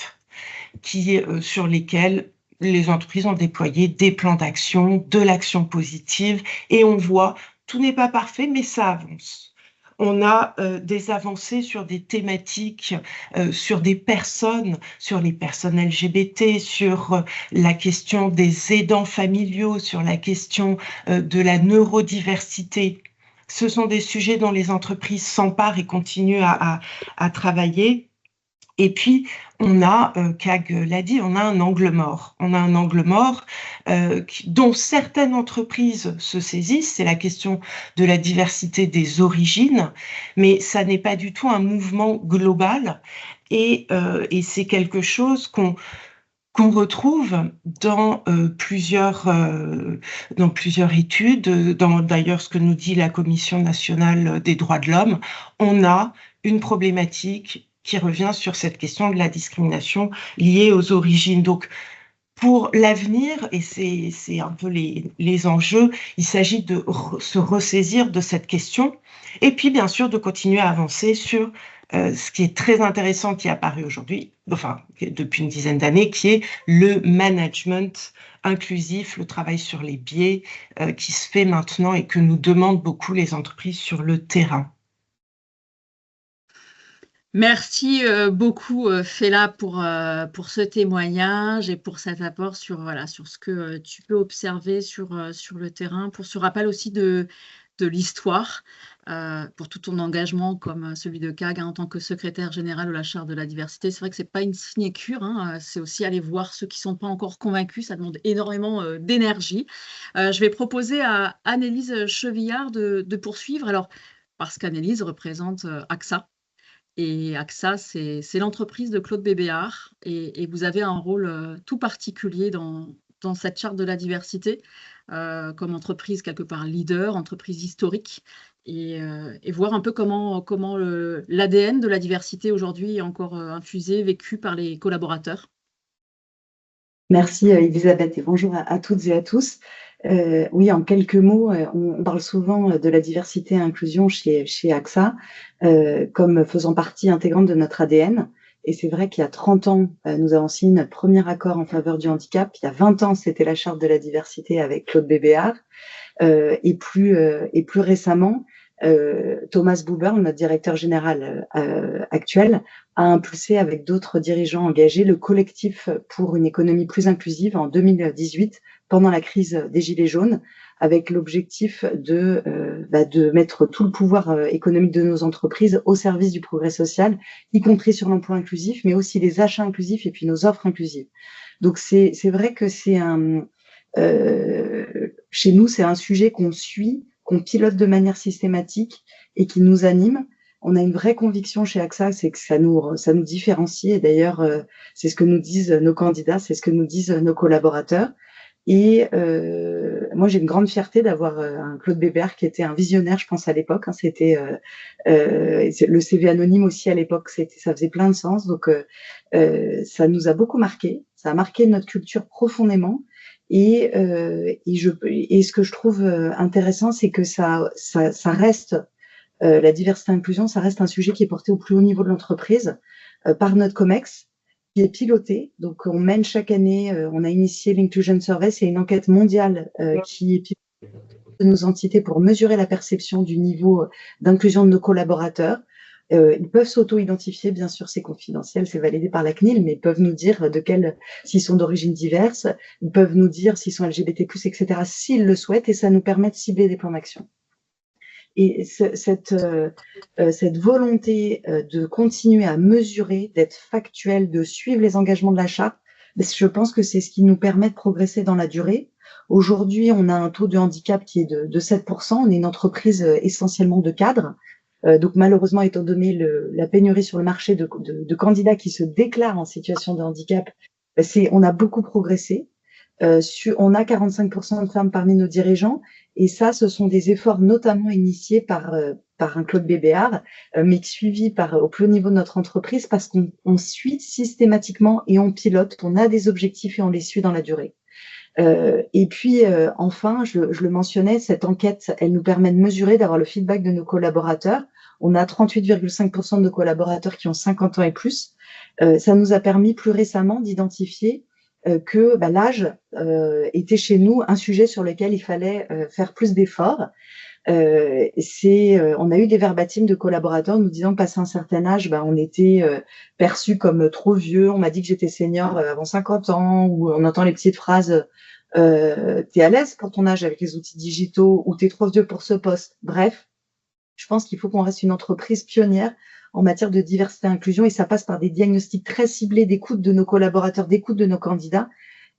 sur lesquels les entreprises ont déployé des plans d'action, de l'action positive, et on voit, tout n'est pas parfait, mais ça avance. On a des avancées sur des thématiques, sur des personnes, sur les personnes LGBT, sur la question des aidants familiaux, sur la question de la neurodiversité. Ce sont des sujets dont les entreprises s'emparent et continuent à travailler. Et puis, on a, CAG l'a dit, on a un angle mort. On a un angle mort dont certaines entreprises se saisissent. C'est la question de la diversité des origines, mais ça n'est pas du tout un mouvement global. Et c'est quelque chose qu'on retrouve dans plusieurs études, dans d'ailleurs ce que nous dit la Commission nationale des droits de l'homme. On a une problématique qui revient sur cette question de la discrimination liée aux origines. Donc, pour l'avenir, et c'est un peu les enjeux, il s'agit de se ressaisir de cette question et puis, bien sûr, de continuer à avancer sur ce qui est très intéressant qui est apparu aujourd'hui, enfin, depuis une dizaine d'années, qui est le management inclusif, le travail sur les biais qui se fait maintenant et que nous demandent beaucoup les entreprises sur le terrain. Merci beaucoup, Fela, pour ce témoignage et pour cet apport sur ce que tu peux observer sur le terrain, pour ce rappel aussi de de l'histoire pour tout ton engagement comme celui de CAG en tant que secrétaire général de la Charte de la diversité. C'est vrai que ce n'est pas une sinécure, c'est aussi aller voir ceux qui ne sont pas encore convaincus, ça demande énormément d'énergie. Je vais proposer à Annelise Chevillard de poursuivre, alors parce qu'Annelise représente AXA. Et AXA, c'est l'entreprise de Claude Bébéar et vous avez un rôle tout particulier dans cette charte de la diversité comme entreprise quelque part leader, entreprise historique et voir un peu comment l'ADN de la diversité aujourd'hui est encore infusé, vécu par les collaborateurs. Merci Elisabeth et bonjour à toutes et à tous. Oui, en quelques mots, on parle souvent de la diversité et inclusion chez AXA comme faisant partie intégrante de notre ADN. Et c'est vrai qu'il y a 30 ans, nous avons signé notre premier accord en faveur du handicap. Il y a 20 ans, c'était la charte de la diversité avec Claude Bébéar. Et plus récemment, Thomas Buber, notre directeur général actuel, a impulsé avec d'autres dirigeants engagés le collectif pour une économie plus inclusive en 2018, pendant la crise des Gilets jaunes, avec l'objectif de mettre tout le pouvoir économique de nos entreprises au service du progrès social, y compris sur l'emploi inclusif, mais aussi les achats inclusifs et puis nos offres inclusives. Donc c'est vrai que c'est chez nous, c'est un sujet qu'on suit, qu'on pilote de manière systématique et qui nous anime. On a une vraie conviction chez AXA, c'est que ça nous différencie. Et d'ailleurs, c'est ce que nous disent nos candidats, c'est ce que nous disent nos collaborateurs. Et moi, j'ai une grande fierté d'avoir un Claude Bébéar qui était un visionnaire, je pense, à l'époque. C'était le CV anonyme aussi à l'époque, ça faisait plein de sens. Donc, ça nous a beaucoup marqué. Ça a marqué notre culture profondément. Et ce que je trouve intéressant, c'est que ça reste la diversité et l'inclusion, ça reste un sujet qui est porté au plus haut niveau de l'entreprise par notre COMEX, qui est piloté. Donc, on mène chaque année, on a initié l'Inclusion Survey, c'est une enquête mondiale qui est pilotée de nos entités pour mesurer la perception du niveau d'inclusion de nos collaborateurs. Ils peuvent s'auto-identifier, bien sûr, c'est confidentiel, c'est validé par la CNIL, mais ils peuvent nous dire s'ils sont d'origine diverse, ils peuvent nous dire s'ils sont LGBT+, etc., s'ils le souhaitent, et ça nous permet de cibler des plans d'action. Et cette volonté de continuer à mesurer, d'être factuel, de suivre les engagements de la charte, je pense que c'est ce qui nous permet de progresser dans la durée. Aujourd'hui, on a un taux de handicap qui est de 7%. On est une entreprise essentiellement de cadres. Donc malheureusement, étant donné la pénurie sur le marché de candidats qui se déclarent en situation de handicap, on a beaucoup progressé. On a 45% de femmes parmi nos dirigeants, et ça, ce sont des efforts notamment initiés par un Claude Bébéar, mais suivis au plus haut niveau de notre entreprise, parce qu'on suit systématiquement et on pilote, on a des objectifs et on les suit dans la durée. Et puis, enfin, je le mentionnais, cette enquête, elle nous permet de mesurer, d'avoir le feedback de nos collaborateurs. On a 38,5% de nos collaborateurs qui ont 50 ans et plus. Ça nous a permis plus récemment d'identifier que l'âge était chez nous un sujet sur lequel il fallait faire plus d'efforts. On a eu des verbatims de collaborateurs nous disant que passé un certain âge, on était perçu comme trop vieux. On m'a dit que j'étais senior avant 50 ans, ou on entend les petites phrases t'es à l'aise pour ton âge avec les outils digitaux, ou t'es trop vieux pour ce poste. Bref, je pense qu'il faut qu'on reste une entreprise pionnière en matière de diversité et inclusion, et ça passe par des diagnostics très ciblés d'écoute de nos collaborateurs, d'écoute de nos candidats.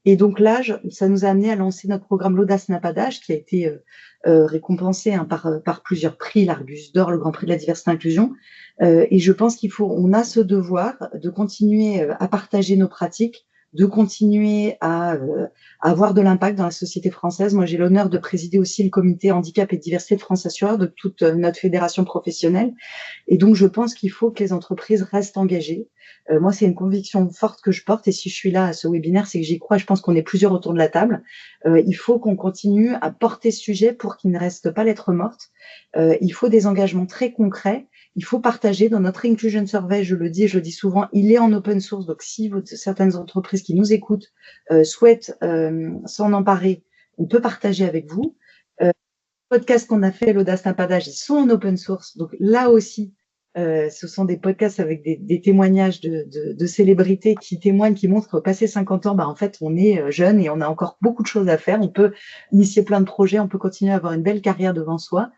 Et donc l'âge, ça nous a amené à lancer notre programme L'Audace n'a pas d'âge, qui a été récompensé par plusieurs prix, l'Argus d'Or, le Grand Prix de la diversité et inclusion. Et je pense on a ce devoir de continuer à partager nos pratiques, de continuer à avoir de l'impact dans la société française. Moi, j'ai l'honneur de présider aussi le comité handicap et diversité de France Assureur, de toute notre fédération professionnelle. Et donc, je pense qu'il faut que les entreprises restent engagées. Moi, c'est une conviction forte que je porte. Et si je suis là à ce webinaire, c'est que j'y crois. Je pense qu'on est plusieurs autour de la table. Il faut qu'on continue à porter ce sujet pour qu'il ne reste pas lettre morte. Il faut des engagements très concrets. Il faut partager. Dans notre Inclusion Survey, je le dis souvent, il est en open source. Donc, si certaines entreprises qui nous écoutent souhaitent s'en emparer, on peut partager avec vous. Les podcasts qu'on a fait, L'Audace n'a pas d'âge, ils sont en open source. Donc, là aussi, Ce sont des podcasts avec des témoignages de célébrités qui témoignent, qui montrent que passé 50 ans, bah, en fait, on est jeune et on a encore beaucoup de choses à faire. On peut initier plein de projets, on peut continuer à avoir une belle carrière devant soi.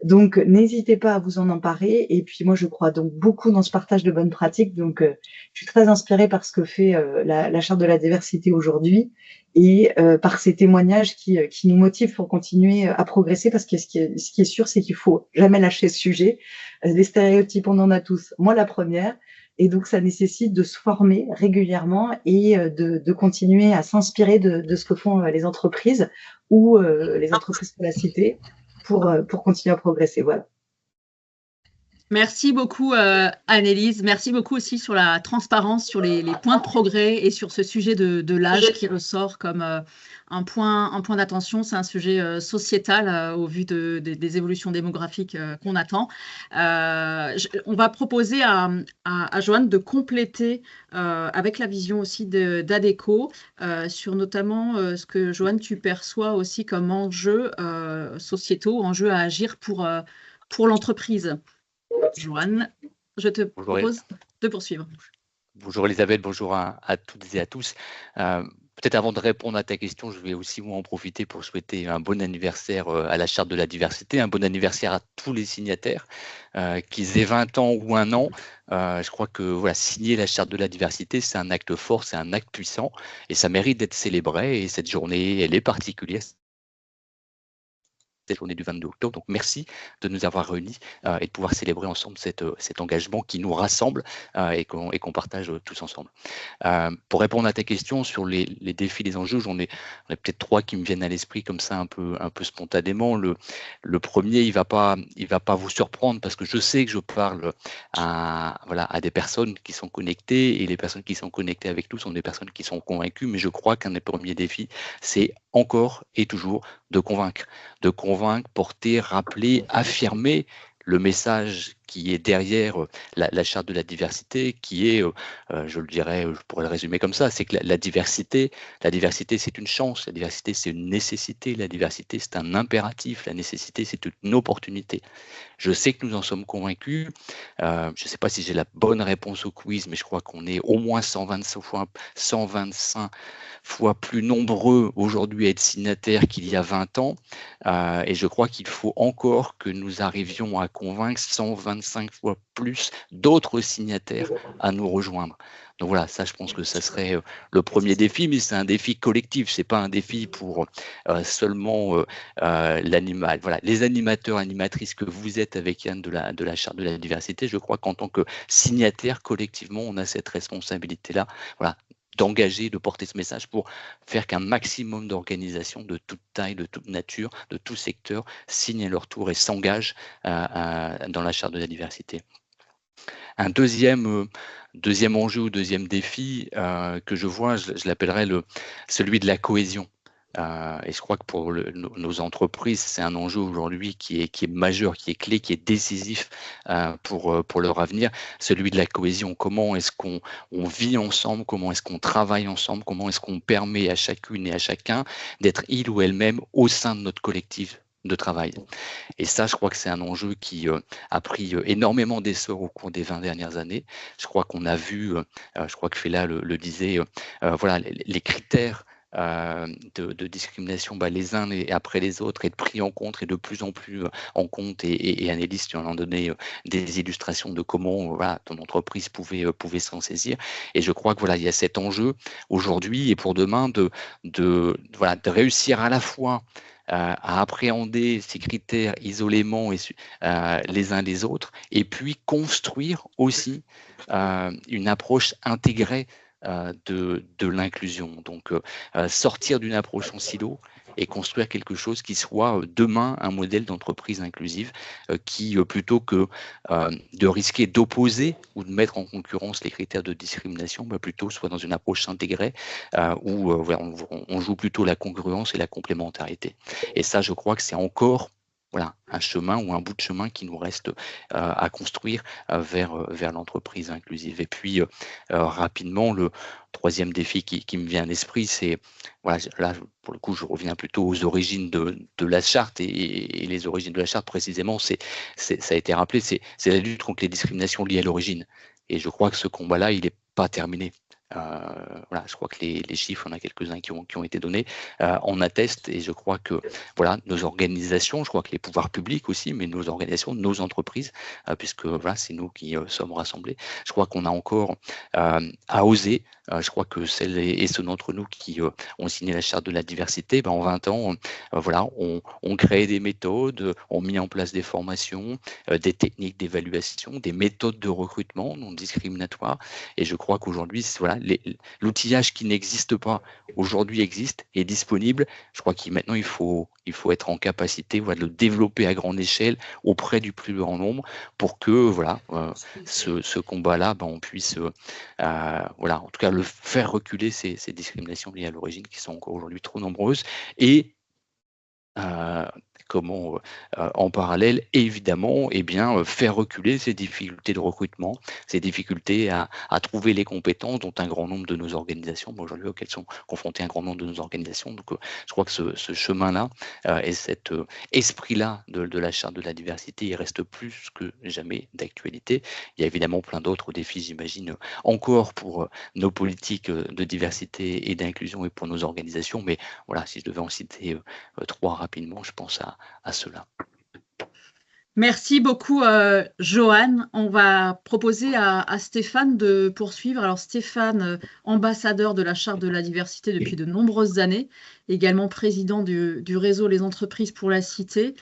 Donc, n'hésitez pas à vous en emparer. Et puis, moi, je crois donc beaucoup dans ce partage de bonnes pratiques. Donc, je suis très inspirée par ce que fait la Charte de la diversité aujourd'hui et par ces témoignages qui nous motivent pour continuer à progresser. Parce que ce qui est sûr, c'est qu'il faut jamais lâcher ce sujet. Les stéréotypes, on en a tous. Moi, la première. Et donc, ça nécessite de se former régulièrement et de continuer à s'inspirer de ce que font les entreprises ou les entreprises de la cité pour continuer à progresser. Voilà. Merci beaucoup, Annelise. Merci beaucoup aussi sur la transparence, sur les points de progrès et sur ce sujet de l'âge qui ressort comme un point d'attention. C'est un sujet sociétal au vu des évolutions démographiques qu'on attend. On va proposer à Joanne de compléter avec la vision aussi d'Adecco sur notamment ce que, Joanne, tu perçois aussi comme enjeux sociétaux, enjeux à agir pour l'entreprise. Joanne, je te propose de poursuivre. Bonjour Elisabeth, bonjour à toutes et à tous. Peut-être avant de répondre à ta question, je vais aussi en profiter pour souhaiter un bon anniversaire à la Charte de la diversité, un bon anniversaire à tous les signataires, qu'ils aient 20 ans ou 1 an. Je crois que voilà, signer la Charte de la diversité, c'est un acte fort, c'est un acte puissant et ça mérite d'être célébré. Et cette journée, elle est particulière. Cette journée du 22 octobre. Donc, merci de nous avoir réunis et de pouvoir célébrer ensemble cet engagement qui nous rassemble et qu'on partage tous ensemble. Pour répondre à ta question sur les défis, les enjeux, j'en ai peut-être 3 qui me viennent à l'esprit comme ça un peu spontanément. Le premier, il va pas vous surprendre parce que je sais que je parle à des personnes qui sont connectées et les personnes qui sont connectées avec nous sont des personnes qui sont convaincues, mais je crois qu'un des premiers défis, c'est encore et toujours de convaincre, porter, rappeler, affirmer le message qui est derrière la charte de la diversité, qui est, je le dirais, je pourrais le résumer comme ça, c'est que la diversité c'est une chance, la diversité c'est une nécessité, la diversité c'est un impératif, la nécessité c'est une opportunité. Je sais que nous en sommes convaincus, je ne sais pas si j'ai la bonne réponse au quiz, mais je crois qu'on est au moins 125 fois plus nombreux aujourd'hui à être signataires qu'il y a 20 ans, et je crois qu'il faut encore que nous arrivions à convaincre 125 fois plus d'autres signataires à nous rejoindre. Donc voilà, ça je pense que ça serait le premier défi, mais c'est un défi collectif, c'est pas un défi pour seulement l'animal. Voilà, les animateurs, animatrices que vous êtes avec Yann de la Charte de la diversité, je crois qu'en tant que signataire, collectivement, on a cette responsabilité-là. Voilà, d'engager, de porter ce message pour faire qu'un maximum d'organisations de toute taille, de toute nature, de tout secteur signent à leur tour et s'engagent dans la Charte de la diversité. Un deuxième enjeu ou deuxième défi que je vois, je l'appellerais celui de la cohésion. Et je crois que pour nos entreprises, c'est un enjeu aujourd'hui qui est majeur, qui est clé, qui est décisif pour leur avenir, celui de la cohésion. Comment est-ce qu'on vit ensemble, comment est-ce qu'on travaille ensemble, comment est-ce qu'on permet à chacune et à chacun d'être il ou elle-même au sein de notre collectif de travail. Et ça, je crois que c'est un enjeu qui a pris énormément d'essor au cours des 20 dernières années. Je crois qu'on a vu, je crois que Fela le disait, voilà, les critères de discrimination, les uns après les autres, être pris en compte et de plus en plus en compte. Et Annelise, tu en as donné des illustrations de comment voilà, ton entreprise pouvait s'en saisir. Et je crois que voilà, il y a cet enjeu aujourd'hui et pour demain de réussir à la fois à appréhender ces critères isolément les uns les autres, et puis construire aussi une approche intégrée de l'inclusion. Donc, sortir d'une approche en silo et construire quelque chose qui soit demain un modèle d'entreprise inclusive qui, plutôt que de risquer d'opposer ou de mettre en concurrence les critères de discrimination, plutôt soit dans une approche intégrée où on joue plutôt la congruence et la complémentarité. Et ça, je crois que c'est encore voilà, un chemin ou un bout de chemin qui nous reste à construire vers l'entreprise inclusive. Et puis, rapidement, le troisième défi qui me vient à l'esprit, c'est, voilà, là, pour le coup, je reviens plutôt aux origines de la charte. Et les origines de la charte, précisément, ça a été rappelé, c'est la lutte contre les discriminations liées à l'origine. Et je crois que ce combat-là, il n'est pas terminé. Voilà, je crois que les chiffres, on a quelques-uns qui ont été donnés, en attestent, et je crois que voilà, nos organisations, je crois que les pouvoirs publics aussi, mais nos organisations, nos entreprises, puisque voilà, c'est nous qui sommes rassemblés, je crois qu'on a encore à oser. Je crois que celles et ceux d'entre nous qui ont signé la charte de la diversité, en 20 ans, voilà, on créé des méthodes, ont mis en place des formations, des techniques d'évaluation, des méthodes de recrutement non discriminatoires. Et je crois qu'aujourd'hui, voilà, l'outillage qui n'existe pas aujourd'hui existe, est disponible. Je crois que maintenant, il faut être en capacité, voilà, de le développer à grande échelle auprès du plus grand nombre pour que voilà, ce combat-là, on puisse voilà, en tout cas, le faire reculer ces discriminations liées à l'origine qui sont encore aujourd'hui trop nombreuses. Et comment en parallèle, évidemment, faire reculer ces difficultés de recrutement, ces difficultés à trouver les compétences dont un grand nombre de nos organisations, aujourd'hui auxquelles sont confrontées un grand nombre de nos organisations. Donc, je crois que ce chemin-là et cet esprit-là de la charte de la diversité, il reste plus que jamais d'actualité. Il y a évidemment plein d'autres défis, j'imagine, encore pour nos politiques de diversité et d'inclusion et pour nos organisations. Mais voilà, si je devais en citer trois rapidement, je pense à cela. Merci beaucoup, Johan. On va proposer à Stéphane de poursuivre. Alors, Stéphane, ambassadeur de la Charte de la diversité depuis de nombreuses années, également président du réseau Les Entreprises pour la Cité.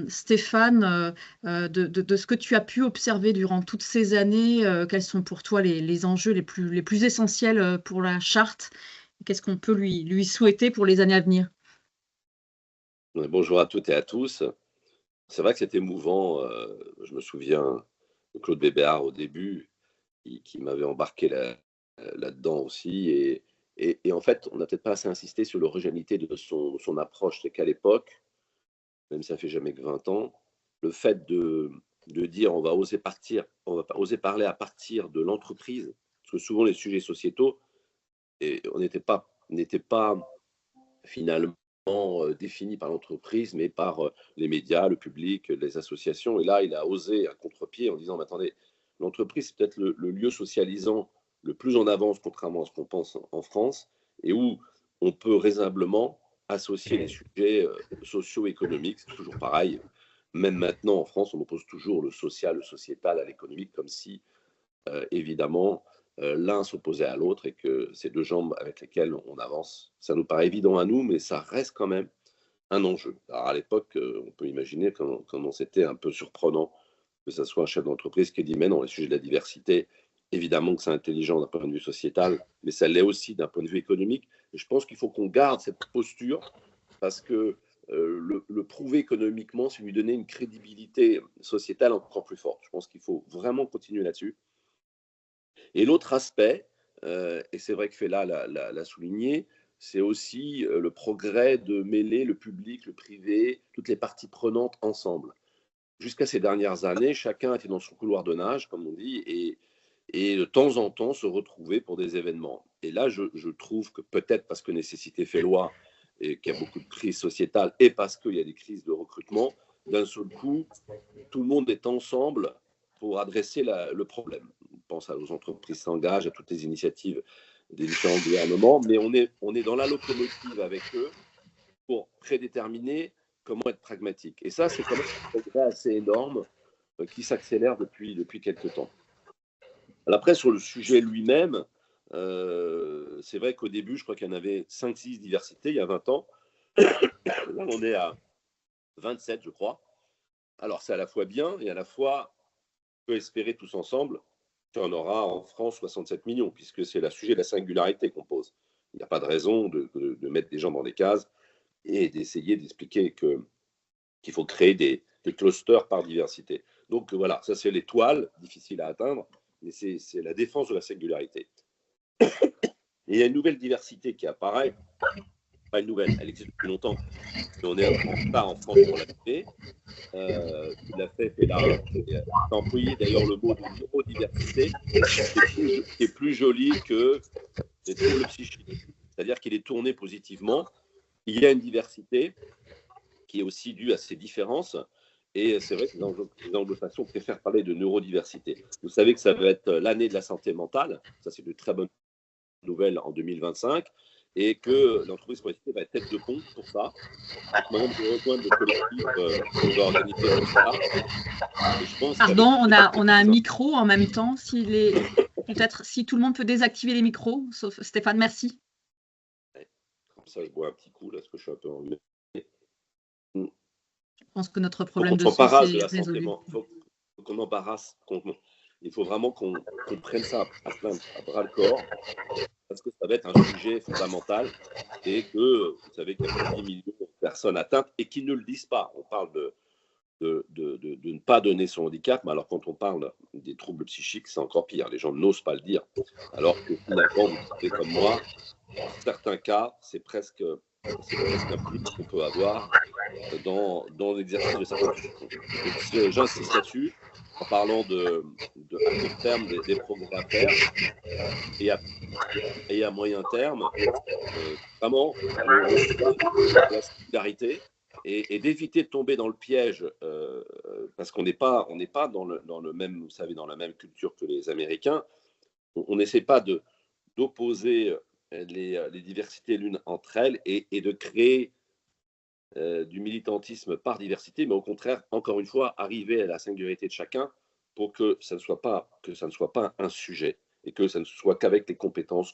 Stéphane, de ce que tu as pu observer durant toutes ces années, quels sont pour toi les enjeux les plus essentiels pour la Charte? Qu'est-ce qu'on peut lui souhaiter pour les années à venir? Bonjour à toutes et à tous. C'est vrai que c'est émouvant. Je me souviens de Claude Bébéard au début, qui m'avait embarqué là-dedans aussi. Et en fait, on n'a peut-être pas assez insisté sur l'originalité de son approche. C'est qu'à l'époque, même si ça fait jamais que 20 ans, le fait de dire on va oser oser parler à partir de l'entreprise, parce que souvent les sujets sociétaux, on n'était pas finalement défini par l'entreprise, mais par les médias, le public, les associations. Et là, il a osé un contre-pied en disant, mais attendez, l'entreprise, c'est peut-être le lieu socialisant le plus en avance, contrairement à ce qu'on pense en France, et où on peut raisonnablement associer les sujets socio-économiques. C'est toujours pareil. Même maintenant, en France, on oppose toujours le social, le sociétal à l'économique, comme si, évidemment, l'un s'opposait à l'autre et que ces deux jambes avec lesquelles on avance, ça nous paraît évident à nous, mais ça reste quand même un enjeu. Alors à l'époque, on peut imaginer comment c'était un peu surprenant que ce soit un chef d'entreprise qui dit mais non, les sujets de la diversité, évidemment que c'est intelligent d'un point de vue sociétal, mais ça l'est aussi d'un point de vue économique. Et je pense qu'il faut qu'on garde cette posture parce que le prouver économiquement, c'est lui donner une crédibilité sociétale encore plus forte. Je pense qu'il faut vraiment continuer là-dessus. Et l'autre aspect, et c'est vrai que Fela l'a souligné, c'est aussi le progrès de mêler le public, le privé, toutes les parties prenantes ensemble. Jusqu'à ces dernières années, chacun était dans son couloir de nage, comme on dit, et de temps en temps se retrouver pour des événements. Et là, je trouve que peut-être parce que nécessité fait loi et qu'il y a beaucoup de crises sociétales et parce qu'il y a des crises de recrutement, d'un seul coup, tout le monde est ensemble pour adresser le problème. On pense aux entreprises s'engagent, à toutes les initiatives des différents gouvernements, mais on est dans la locomotive avec eux pour prédéterminer comment être pragmatique. Et ça, c'est quand même un progrès assez énorme qui s'accélère depuis quelques temps. Alors après, sur le sujet lui-même, c'est vrai qu'au début, je crois qu'il y en avait 5-6 diversités il y a 20 ans. Là, on est à 27, je crois. Alors, c'est à la fois bien et à la fois, on peut espérer tous ensemble qu'il y en aura en France 67 millions, puisque c'est le sujet de la singularité qu'on pose. Il n'y a pas de raison de mettre des gens dans des cases et d'essayer d'expliquer qu'il faut créer des clusters par diversité. Donc voilà, ça c'est l'étoile, difficile à atteindre, mais c'est la défense de la singularité. Et il y a une nouvelle diversité qui apparaît, pas une nouvelle, elle existe depuis longtemps, mais on est en retard en France pour la fait. Il l'a fait, et là, il a employé d'ailleurs le mot de neurodiversité, qui est plus joli que les troubles psychiques. C'est-à-dire qu'il est tourné positivement. Il y a une diversité qui est aussi due à ces différences. Et c'est vrai que les anglo-saxons préfèrent parler de neurodiversité. Vous savez que ça va être l'année de la santé mentale. Ça, c'est une très bonne nouvelle en 2025. Et que l'entreprise Proacité va être tête de pont pour ça. Maintenant, de rejoindre le collectif qui va organiser tout ça. Et je pense Pardon, on a un micro en même temps. Peut-être si tout le monde peut désactiver les micros, sauf Stéphane, merci. Comme ça, je bois un petit coup là, parce que je suis un peu enrhumé. Je pense que notre problème de son est résolu. Faut qu'on embarrasse. Il faut vraiment qu'on prenne ça à bras le corps, parce que ça va être un sujet fondamental et que vous savez qu'il y a plus de 10 millions de personnes atteintes et qui ne le disent pas. On parle de ne pas donner son handicap, mais alors quand on parle des troubles psychiques, c'est encore pire. Les gens n'osent pas le dire. Alors que finalement, vous savez comme moi, dans certains cas, c'est presque un plus qu'on peut avoir dans l'exercice de sa fonction. Donc, j'insiste là-dessus, en parlant à court terme des progrès à faire et à moyen terme, vraiment, la solidarité et d'éviter de tomber dans le piège, parce qu'on n'est pas dans le même, vous savez, dans la même culture que les Américains. On n'essaie pas d'opposer les diversités l'une entre elles et de créer du militantisme par diversité, mais au contraire, encore une fois, arriver à la singularité de chacun pour que ça ne soit pas un sujet et que ça ne soit qu'avec les compétences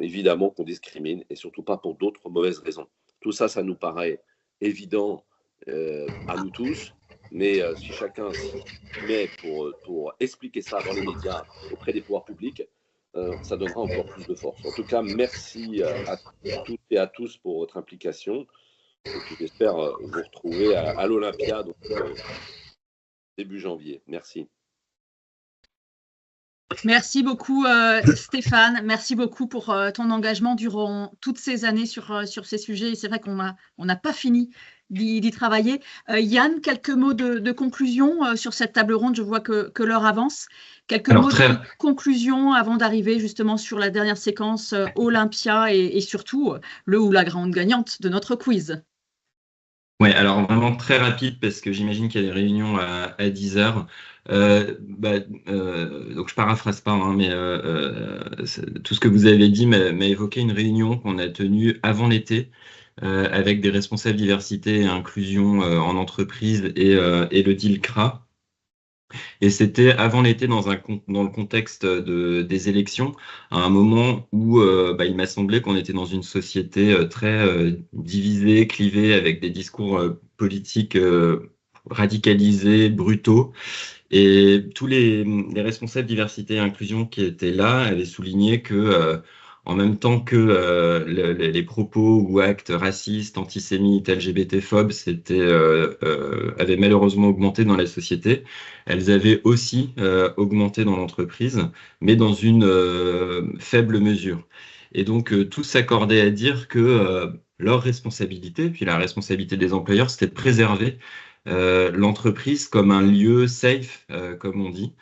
évidemment qu'on discrimine et surtout pas pour d'autres mauvaises raisons. Tout ça, ça nous paraît évident à nous tous, mais si chacun s'y met pour expliquer ça dans les médias auprès des pouvoirs publics, ça donnera encore plus de force. En tout cas, merci à toutes et à tous pour votre implication. Et puis j'espère vous retrouver à l'Olympia début janvier. Merci. Merci beaucoup Stéphane, merci beaucoup pour ton engagement durant toutes ces années sur ces sujets. C'est vrai qu'on n'a pas fini d'y travailler. Yann, quelques mots de conclusion sur cette table ronde. Je vois que l'heure avance. Quelques mots de conclusion avant d'arriver justement sur la dernière séquence Olympia et surtout le ou la grande gagnante de notre quiz. Oui, alors vraiment très rapide parce que j'imagine qu'il y a des réunions à 10h. Donc je paraphrase pas, hein, mais tout ce que vous avez dit m'a évoqué une réunion qu'on a tenue avant l'été avec des responsables diversité et inclusion en entreprise et le DILCRA. Et c'était avant l'été dans le contexte des élections, à un moment où il m'a semblé qu'on était dans une société très divisée, clivée, avec des discours politiques radicalisés, brutaux. Et tous les responsables diversité et inclusion qui étaient là avaient souligné que en même temps que les propos ou actes racistes, antisémites, LGBT-phobes avaient malheureusement augmenté dans la société, elles avaient aussi augmenté dans l'entreprise, mais dans une faible mesure. Et donc, tous s'accordaient à dire que leur responsabilité, puis la responsabilité des employeurs, c'était de préserver l'entreprise comme un lieu safe, comme on dit,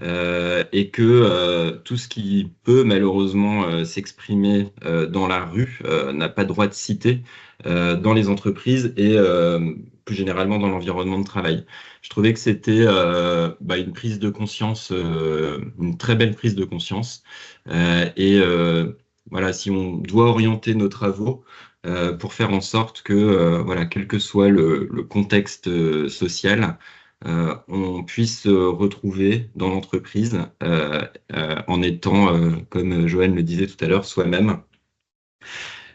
et que tout ce qui peut malheureusement s'exprimer dans la rue n'a pas droit de citer dans les entreprises et plus généralement dans l'environnement de travail. Je trouvais que c'était une prise de conscience, une très belle prise de conscience. Voilà, si on doit orienter nos travaux pour faire en sorte que, quel que soit le contexte social, on puisse se retrouver dans l'entreprise en étant, comme Joanne le disait tout à l'heure, soi-même.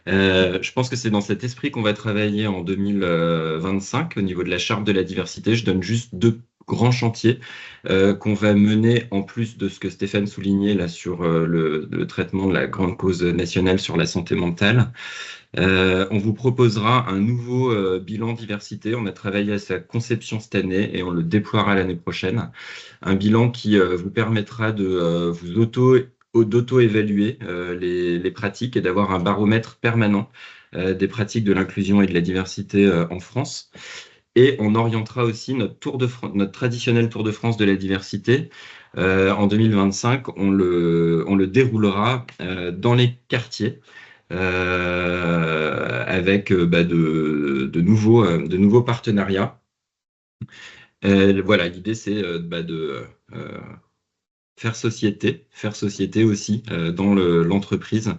Je pense que c'est dans cet esprit qu'on va travailler en 2025 au niveau de la charte de la diversité. Je donne juste 2 grands chantiers qu'on va mener en plus de ce que Stéphane soulignait là sur le traitement de la grande cause nationale sur la santé mentale. On vous proposera un nouveau bilan diversité. On a travaillé à sa conception cette année et on le déploiera l'année prochaine. Un bilan qui vous permettra de vous d'auto-évaluer les pratiques et d'avoir un baromètre permanent des pratiques de l'inclusion et de la diversité en France. Et on orientera aussi notre traditionnel Tour de France de la diversité. En 2025, on le déroulera dans les quartiers avec de nouveaux partenariats. Voilà, l'idée c'est de faire société aussi dans l'entreprise.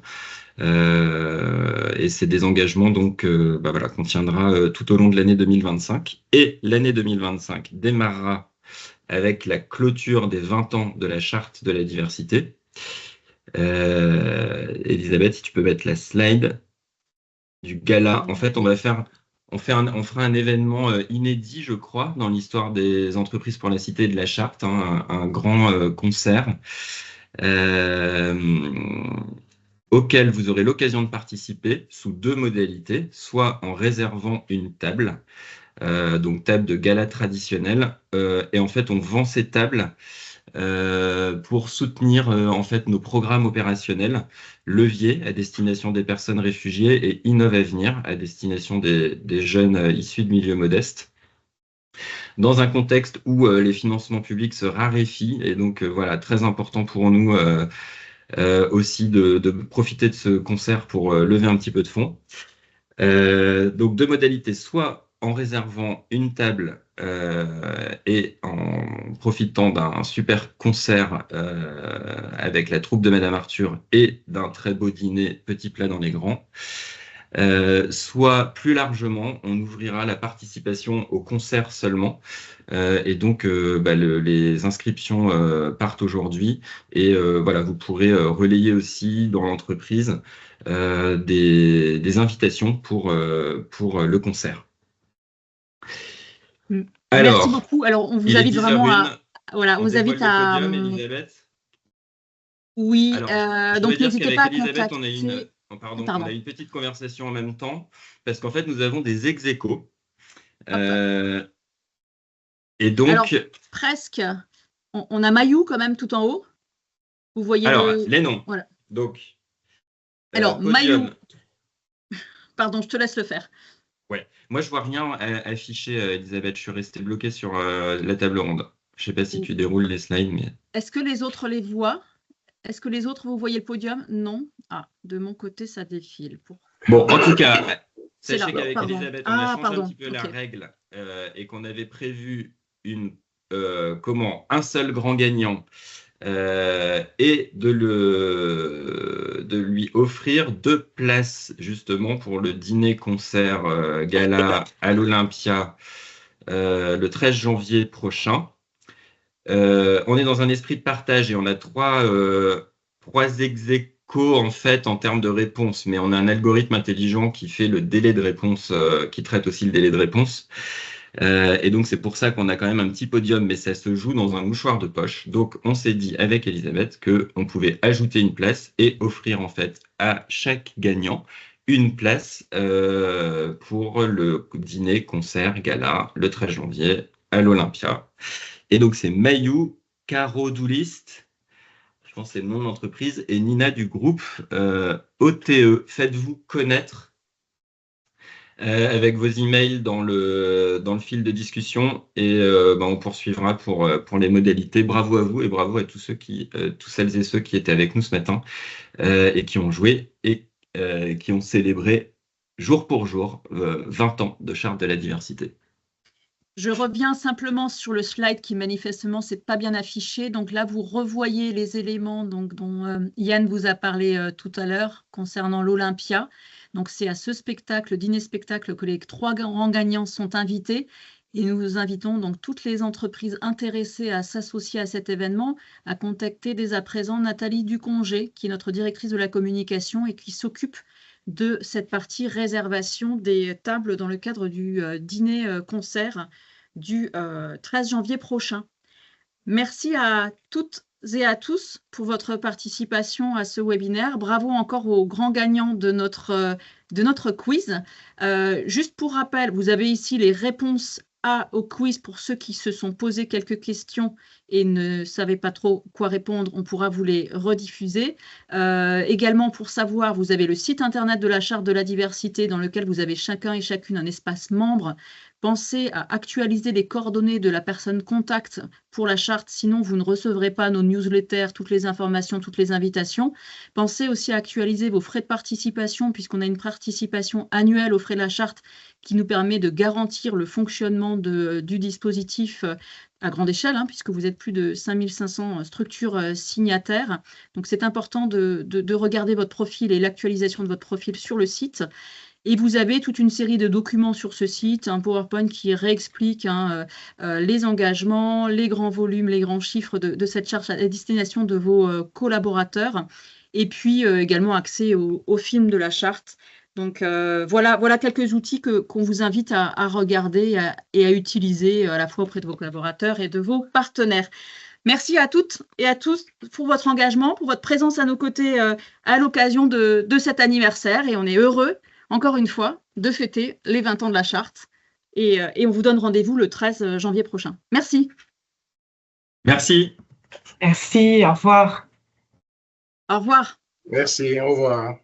Et c'est des engagements donc voilà, qu'on tiendra tout au long de l'année 2025. Et l'année 2025 démarrera avec la clôture des 20 ans de la charte de la diversité. Elisabeth, si tu peux mettre la slide du gala. En fait, on fera un événement inédit, je crois, dans l'histoire des entreprises pour la cité de la charte, hein, un grand concert auquel vous aurez l'occasion de participer sous 2 modalités, soit en réservant une table, donc table de gala traditionnelle, et en fait on vend ces tables pour soutenir en fait nos programmes opérationnels, levier à destination des personnes réfugiées et Innov Avenir à destination des jeunes issus de milieux modestes. Dans un contexte où les financements publics se raréfient, et donc voilà, très important pour nous aussi de profiter de ce concert pour lever un petit peu de fonds. Donc 2 modalités, soit en réservant une table et en profitant d'un super concert avec la troupe de Madame Arthur et d'un très beau dîner petit plat dans les grands, soit plus largement, on ouvrira la participation au concert seulement. Et donc, les inscriptions partent aujourd'hui. Et voilà, vous pourrez relayer aussi dans l'entreprise des invitations pour le concert. Merci beaucoup. Alors, on vous invite vraiment à... Voilà, on vous invite à... Elisabeth. Oui, alors, donc n'hésitez pas à Elisabeth, contacter... on a une petite conversation en même temps, parce qu'en fait, nous avons des ex-aequo. Et donc... Alors, presque. On a Mayou quand même tout en haut. Vous voyez les noms. Voilà. Donc, alors, Mayou... Pardon, je te laisse le faire. Ouais. Moi, je vois rien affiché, Elisabeth. Je suis resté bloqué sur la table ronde. Je ne sais pas si tu déroules les slides, mais... Est-ce que les autres les voient? Est-ce que les autres, vous voyez le podium? Non. Ah, de mon côté, ça défile. Bon, en tout cas, sachez qu'avec Elisabeth, on a changé un petit peu la règle et qu'on avait prévu un seul grand gagnant et de lui offrir 2 places justement pour le dîner-concert gala à l'Olympia le 13 janvier prochain. On est dans un esprit de partage et on a 3 ex-aequo en fait en termes de réponse, mais on a un algorithme intelligent qui fait le délai de réponse, qui traite aussi le délai de réponse. Et donc, c'est pour ça qu'on a quand même un petit podium, mais ça se joue dans un mouchoir de poche. Donc, on s'est dit avec Elisabeth qu'on pouvait ajouter une place et offrir en fait à chaque gagnant une place pour le dîner, concert, gala le 13 janvier à l'Olympia. Et donc, c'est Mayou, Caro Douliste, je pense que c'est le nom de l'entreprise, et Nina du groupe OTE. Faites-vous connaître avec vos emails dans le fil de discussion et on poursuivra pour les modalités. Bravo à vous et bravo à tous celles et ceux qui étaient avec nous ce matin et qui ont joué et qui ont célébré jour pour jour 20 ans de charte de la diversité. Je reviens simplement sur le slide qui manifestement c'est pas bien affiché. Donc là, vous revoyez les éléments dont Yann vous a parlé tout à l'heure concernant l'Olympia. Donc c'est à ce spectacle, dîner-spectacle, que les 3 grands gagnants sont invités. Et nous invitons donc toutes les entreprises intéressées à s'associer à cet événement à contacter dès à présent Nathalie Ducongé, qui est notre directrice de la communication et qui s'occupe de cette partie réservation des tables dans le cadre du dîner-concert du 13 janvier prochain. Merci à toutes et à tous pour votre participation à ce webinaire. Bravo encore aux grands gagnants de notre quiz. Juste pour rappel, vous avez ici les réponses au quiz pour ceux qui se sont posé quelques questions et ne savaient pas trop quoi répondre. On pourra vous les rediffuser. Également, pour savoir, vous avez le site internet de la Charte de la diversité dans lequel vous avez chacun et chacune un espace membre. Pensez à actualiser les coordonnées de la personne contact pour la charte, sinon vous ne recevrez pas nos newsletters, toutes les informations, toutes les invitations. Pensez aussi à actualiser vos frais de participation, puisqu'on a une participation annuelle aux frais de la charte qui nous permet de garantir le fonctionnement du dispositif à grande échelle, puisque vous êtes plus de 5500 structures signataires. Donc c'est important de regarder votre profil et l'actualisation de votre profil sur le site. Et vous avez toute une série de documents sur ce site, un PowerPoint qui réexplique les engagements, les grands volumes, les grands chiffres de cette charte à destination de vos collaborateurs. Et puis également accès au film de la charte. Donc voilà quelques outils qu'on vous invite à regarder et à utiliser à la fois auprès de vos collaborateurs et de vos partenaires. Merci à toutes et à tous pour votre engagement, pour votre présence à nos côtés à l'occasion de cet anniversaire. Et on est heureux, encore une fois, de fêter les 20 ans de la charte. Et on vous donne rendez-vous le 13 janvier prochain. Merci. Merci. Merci, au revoir. Au revoir. Merci, au revoir.